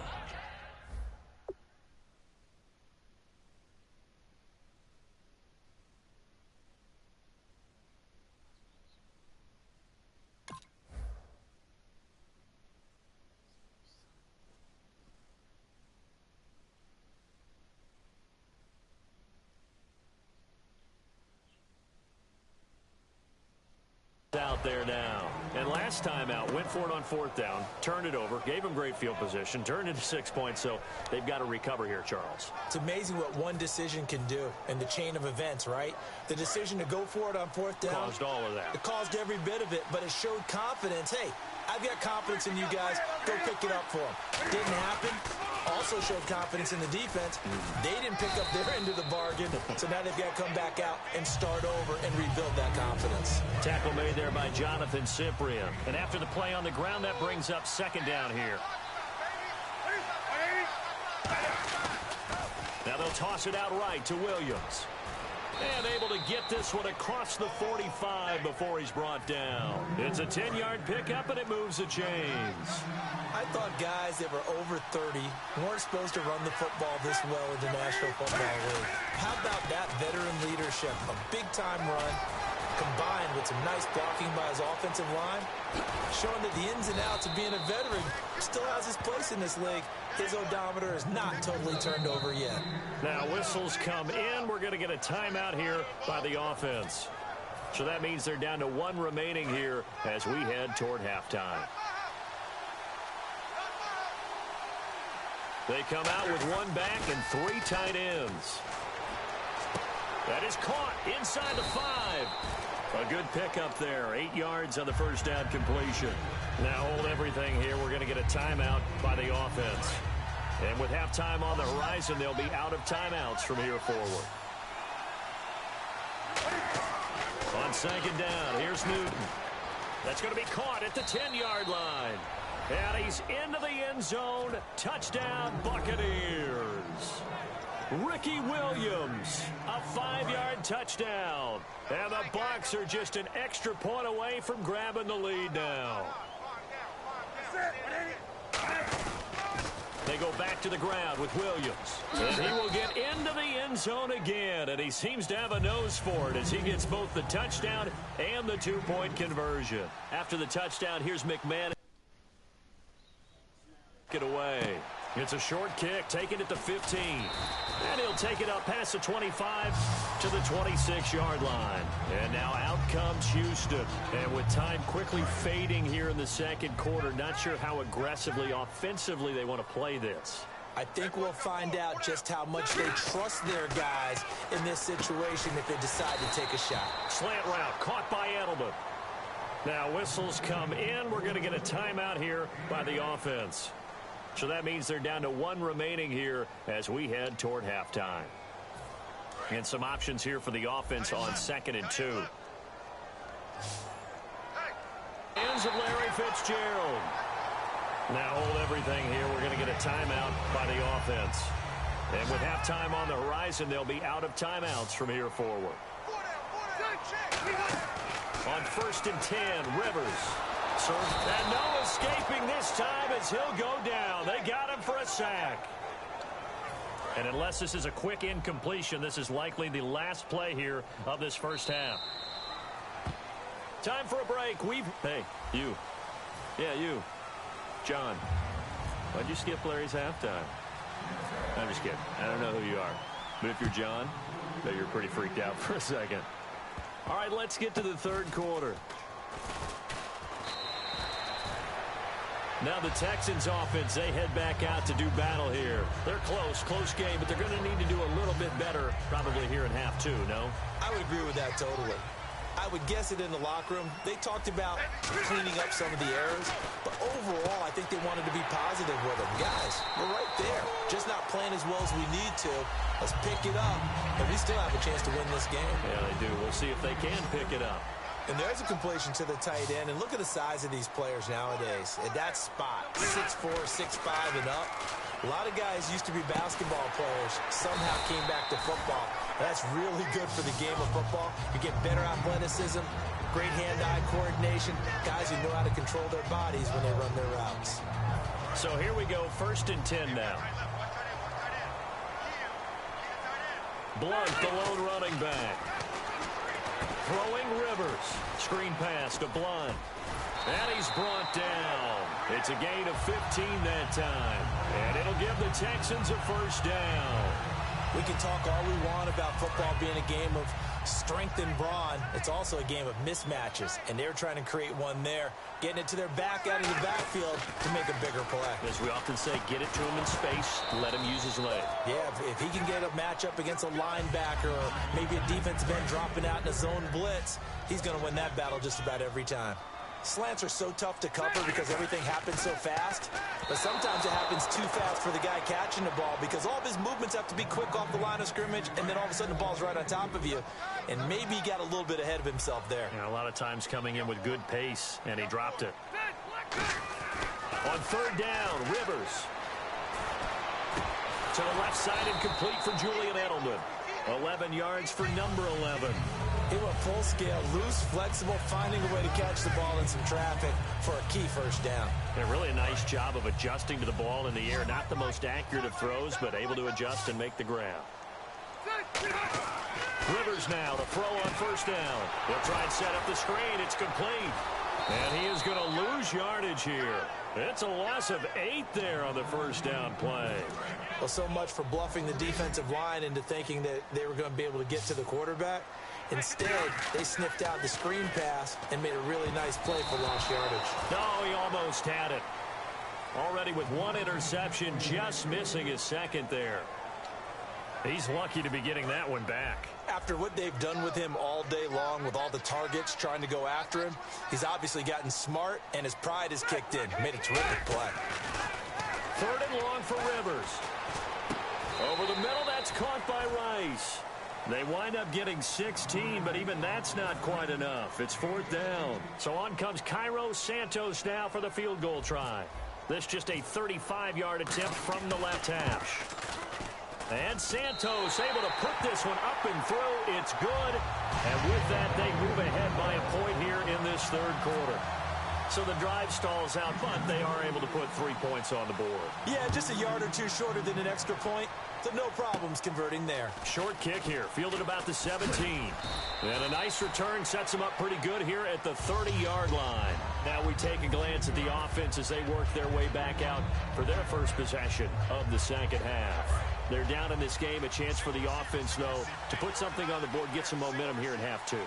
Out there now. And last time out, went for it on 4th down, turned it over, gave them great field position, turned into 6 points, so they've got to recover here, Charles. It's amazing what one decision can do in the chain of events, right? The decision to go for it on 4th down. Caused all of that. It caused every bit of it, but it showed confidence. Hey, I've got confidence in you guys. Go pick it up for them. Didn't happen. Also showed confidence in the defense. They didn't pick up their end of the bargain, so now they've got to come back out and start over and rebuild that confidence. Tackle made there by Jonathan Cyprien. And after the play on the ground, that brings up 2nd down here. Now they'll toss it out right to Williams. And able to get this one across the 45 before he's brought down. It's a 10-yard pickup, and it moves the chains. I thought guys that were over 30 weren't supposed to run the football this well in the National Football League. How about that veteran leadership? A big-time run combined with some nice blocking by his offensive line, showing that the ins and outs of being a veteran still has his place in this league. His odometer is not totally turned over yet. Now whistles come in. We're going to get a timeout here by the offense. So that means they're down to 1 remaining here as we head toward halftime. They come out with 1 back and 3 tight ends. That is caught inside the 5. A good pickup there. 8 yards on the first down completion. Now hold everything here. We're going to get a timeout by the offense. And with halftime on the horizon, they'll be out of timeouts from here forward. On 2nd down, here's Newton. That's going to be caught at the 10-yard line. And he's into the end zone. Touchdown, Buccaneers. Ricky Williams, a 5-yard touchdown. And the Bucs are just an extra point away from grabbing the lead now. They go back to the ground with Williams. And he will get into the end zone again. And he seems to have a nose for it as he gets both the touchdown and the two-point conversion. After the touchdown, here's McMahon. Get away. It's a short kick, taking it to 15. And he'll take it up past the 25 to the 26-yard line. And now out comes Houston. And with time quickly fading here in the second quarter, not sure how aggressively, offensively they want to play this. I think we'll find out just how much they trust their guys in this situation if they decide to take a shot. Slant route caught by Edelman. Now whistles come in. We're going to get a timeout here by the offense. So that means they're down to one remaining here as we head toward halftime. And some options here for the offense on 2nd and 2. Hands of Larry Fitzgerald. Now hold everything here. We're going to get a timeout by the offense. And with halftime on the horizon, they'll be out of timeouts from here forward. On 1st and 10, Rivers. And no escaping this time as he'll go down. They got him for a sack. And unless this is a quick incompletion, this is likely the last play here of this first half. Time for a break. Hey, you. Yeah, you. John, why'd you skip Larry's halftime? I'm just kidding. I don't know who you are. But if you're John, I bet you're pretty freaked out for a second. All right, let's get to the third quarter. Now the Texans offense, they head back out to do battle here. They're close game, but they're going to need to do a little bit better probably here in half two, no? I would agree with that totally. I would guess it in the locker room. They talked about cleaning up some of the errors, but overall, I think they wanted to be positive with them. Guys, we're right there. Just not playing as well as we need to. Let's pick it up, and we still have a chance to win this game. Yeah, they do. We'll see if they can pick it up. And there's a completion to the tight end. And look at the size of these players nowadays. At that spot, 6'4", 6'5", and up. A lot of guys used to be basketball players, somehow came back to football. That's really good for the game of football. You get better athleticism, great hand-eye coordination, guys who know how to control their bodies when they run their routes. So here we go, 1st and 10 now. Blunt, the lone running back. Throwing Rivers. Screen pass to Blunt. And he's brought down. It's a gain of 15 that time. And it'll give the Texans a first down. We can talk all we want about football being a game of strength and brawn. It's also a game of mismatches. And they're trying to create one there. Getting it to their back out of the backfield to make a bigger play. As we often say, get it to him in space. Let him use his leg. Yeah, if he can get a matchup against a linebacker or maybe a defensive end dropping out in a zone blitz, he's going to win that battle just about every time. Slants are so tough to cover because everything happens so fast. But sometimes it happens too fast for the guy catching the ball because all of his movements have to be quick off the line of scrimmage, and then all of a sudden the ball's right on top of you. And maybe he got a little bit ahead of himself there. Yeah, a lot of times coming in with good pace, and he dropped it. On 3rd down, Rivers. To the left side and complete for Julian Edelman. 11 yards for number 11. He went full scale, loose, flexible, finding a way to catch the ball in some traffic for a key first down. Yeah, really a nice job of adjusting to the ball in the air. Not the most accurate of throws, but able to adjust and make the grab. Rivers now to throw on 1st down. He'll try and set up the screen. It's complete. And he is going to lose yardage here. It's a loss of 8 there on the 1st down play. Well, so much for bluffing the defensive line into thinking that they were going to be able to get to the quarterback. Instead, they sniffed out the screen pass and made a really nice play for lost yardage. No, he almost had it. Already with 1 interception, just missing his 2nd there. He's lucky to be getting that one back. After what they've done with him all day long with all the targets trying to go after him, he's obviously gotten smart and his pride has kicked in. Made a terrific play. 3rd and long for Rivers. Over the middle, that's caught by Rice. They wind up getting 16, but even that's not quite enough. It's 4th down. So on comes Cairo Santos now for the field goal try. This just a 35-yard attempt from the left hash. And Santos able to put this one up and through. It's good. And with that, they move ahead by a point here in this third quarter. So the drive stalls out, but they are able to put 3 points on the board. Yeah, just a yard or two shorter than an extra point. So no problems converting there. Short kick here, fielded about the 17. And a nice return sets them up pretty good here at the 30-yard line. Now we take a glance at the offense as they work their way back out for their first possession of the second half. They're down in this game. A chance for the offense, though, to put something on the board, get some momentum here in half two.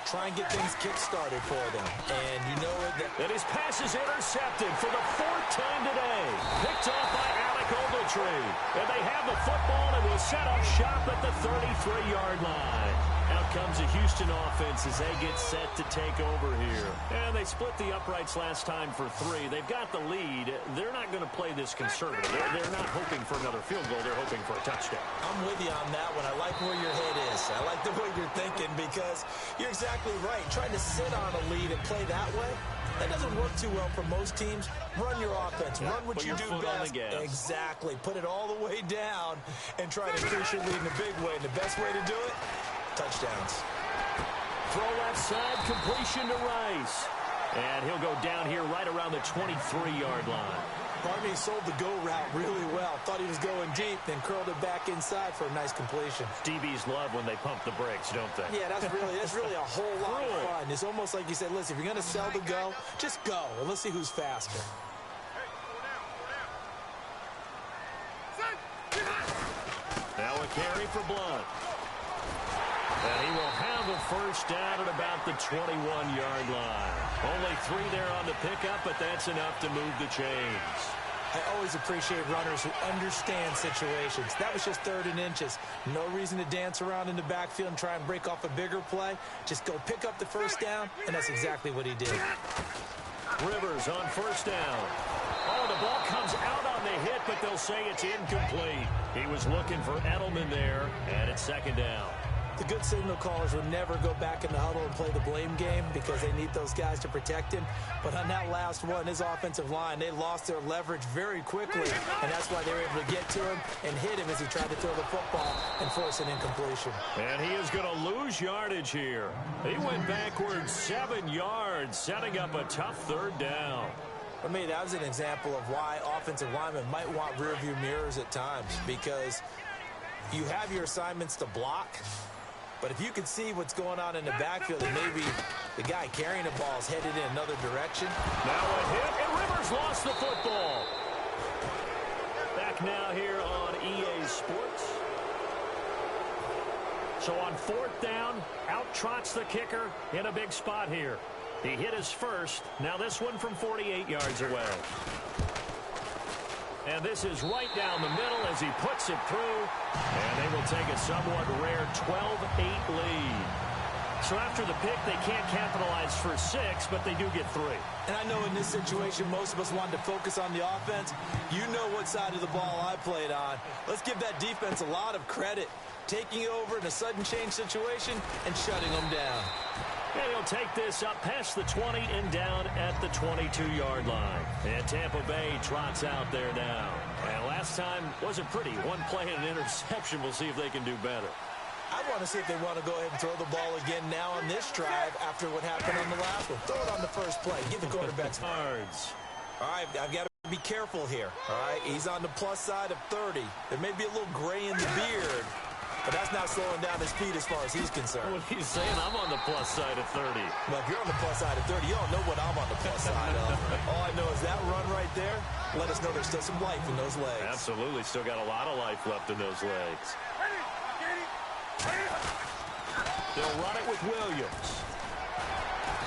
Try and get things kick-started for them. And you know that... And his pass is intercepted for the 4th time today. Picked off by Alec Ogletree. And they have the football and will set up shop at the 33-yard line. Out comes the Houston offense as they get set to take over here. And they split the uprights last time for 3. They've got the lead. They're not going to play this conservative. They're not hoping for another field goal. They're hoping for a touchdown. I'm with you on that one. I like where your head is. I like the way you're thinking because you're exactly right. Trying to sit on a lead and play that way, that doesn't work too well for most teams. Run your offense. Run what you do best. Exactly. Put it all the way down and try to increase your lead in a big way. And the best way to do it, touchdowns. Throw left side, completion to Rice. And he'll go down here right around the 23-yard line. Barney sold the go route really well. Thought he was going deep, then curled it back inside for a nice completion. DBs love when they pump the brakes, don't they? Yeah, that's really a whole lot of fun. It's almost like you said, listen, if you're going to sell the go, just go. And let's see who's faster. Now a carry for Blunt. And he will have a first down at about the 21-yard line. Only 3 there on the pickup, but that's enough to move the chains. I always appreciate runners who understand situations. That was just 3rd and inches. No reason to dance around in the backfield and try and break off a bigger play. Just go pick up the first down, and that's exactly what he did. Rivers on first down. Oh, the ball comes out on the hit, but they'll say it's incomplete. He was looking for Edelman there, and it's 2nd down. The good signal callers will never go back in the huddle and play the blame game because they need those guys to protect him. But on that last one, his offensive line, they lost their leverage very quickly, and that's why they were able to get to him and hit him as he tried to throw the football and force an incompletion. And he is going to lose yardage here. He went backwards 7 yards, setting up a tough 3rd down. For me, that was an example of why offensive linemen might want rearview mirrors at times because you have your assignments to block, but if you can see what's going on in the backfield and maybe the guy carrying the ball is headed in another direction. Now a hit, and Rivers lost the football. Back now here on EA Sports. So on 4th down, out trots the kicker in a big spot here. He hit his first. Now this one from 48 yards away. And this is right down the middle as he puts it through. And they will take a somewhat rare 12-8 lead. So after the pick, they can't capitalize for 6, but they do get 3. And I know in this situation, most of us wanted to focus on the offense. You know what side of the ball I played on. Let's give that defense a lot of credit. Taking over in a sudden change situation and shutting them down. And he'll take this up past the 20 and down at the 22-yard line. And Tampa Bay trots out there now. And last time wasn't pretty. One play and an interception. We'll see if they can do better. I want to see if they want to go ahead and throw the ball again now on this drive after what happened on the last one. Throw it on the first play. Give the quarterbacks cards. All right, I've got to be careful here. All right, he's on the plus side of 30. There may be a little gray in the beard. But that's not slowing down his speed as far as he's concerned. What he's saying, I'm on the plus side of 30. Well, if you're on the plus side of 30, you don't know what I'm on the plus side of. All I know is that run right there, let us know there's still some life in those legs. Absolutely. Still got a lot of life left in those legs. They'll run it with Williams.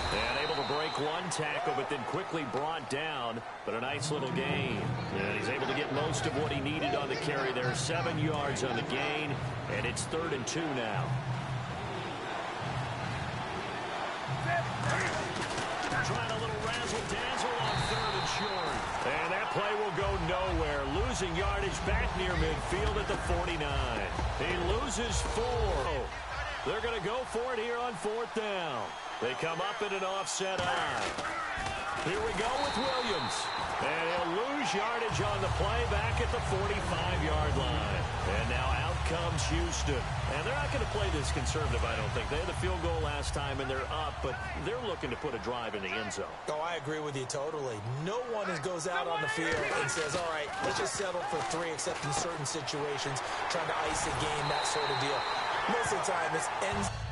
And able to break one tackle, but then quickly brought down. But a nice little gain. And he's able to get most of what he needed on the carry there. 7 yards on the gain. And it's 3rd and 2 now. Trying a little razzle-dazzle on 3rd and short. And that play will go nowhere. Losing yardage back near midfield at the 49. He loses 4. They're going to go for it here on 4th down. They come up in an offset eye. Here we go with Williams. And he'll lose yardage on the play back at the 45-yard line. And now out comes Houston. And they're not going to play this conservative, I don't think. They had the field goal last time, and they're up, but they're looking to put a drive in the end zone. Oh, I agree with you totally. No one goes out on the field and says, all right, let's just settle for 3, except in certain situations, trying to ice a game, that sort of deal. Most of the time, it's ends.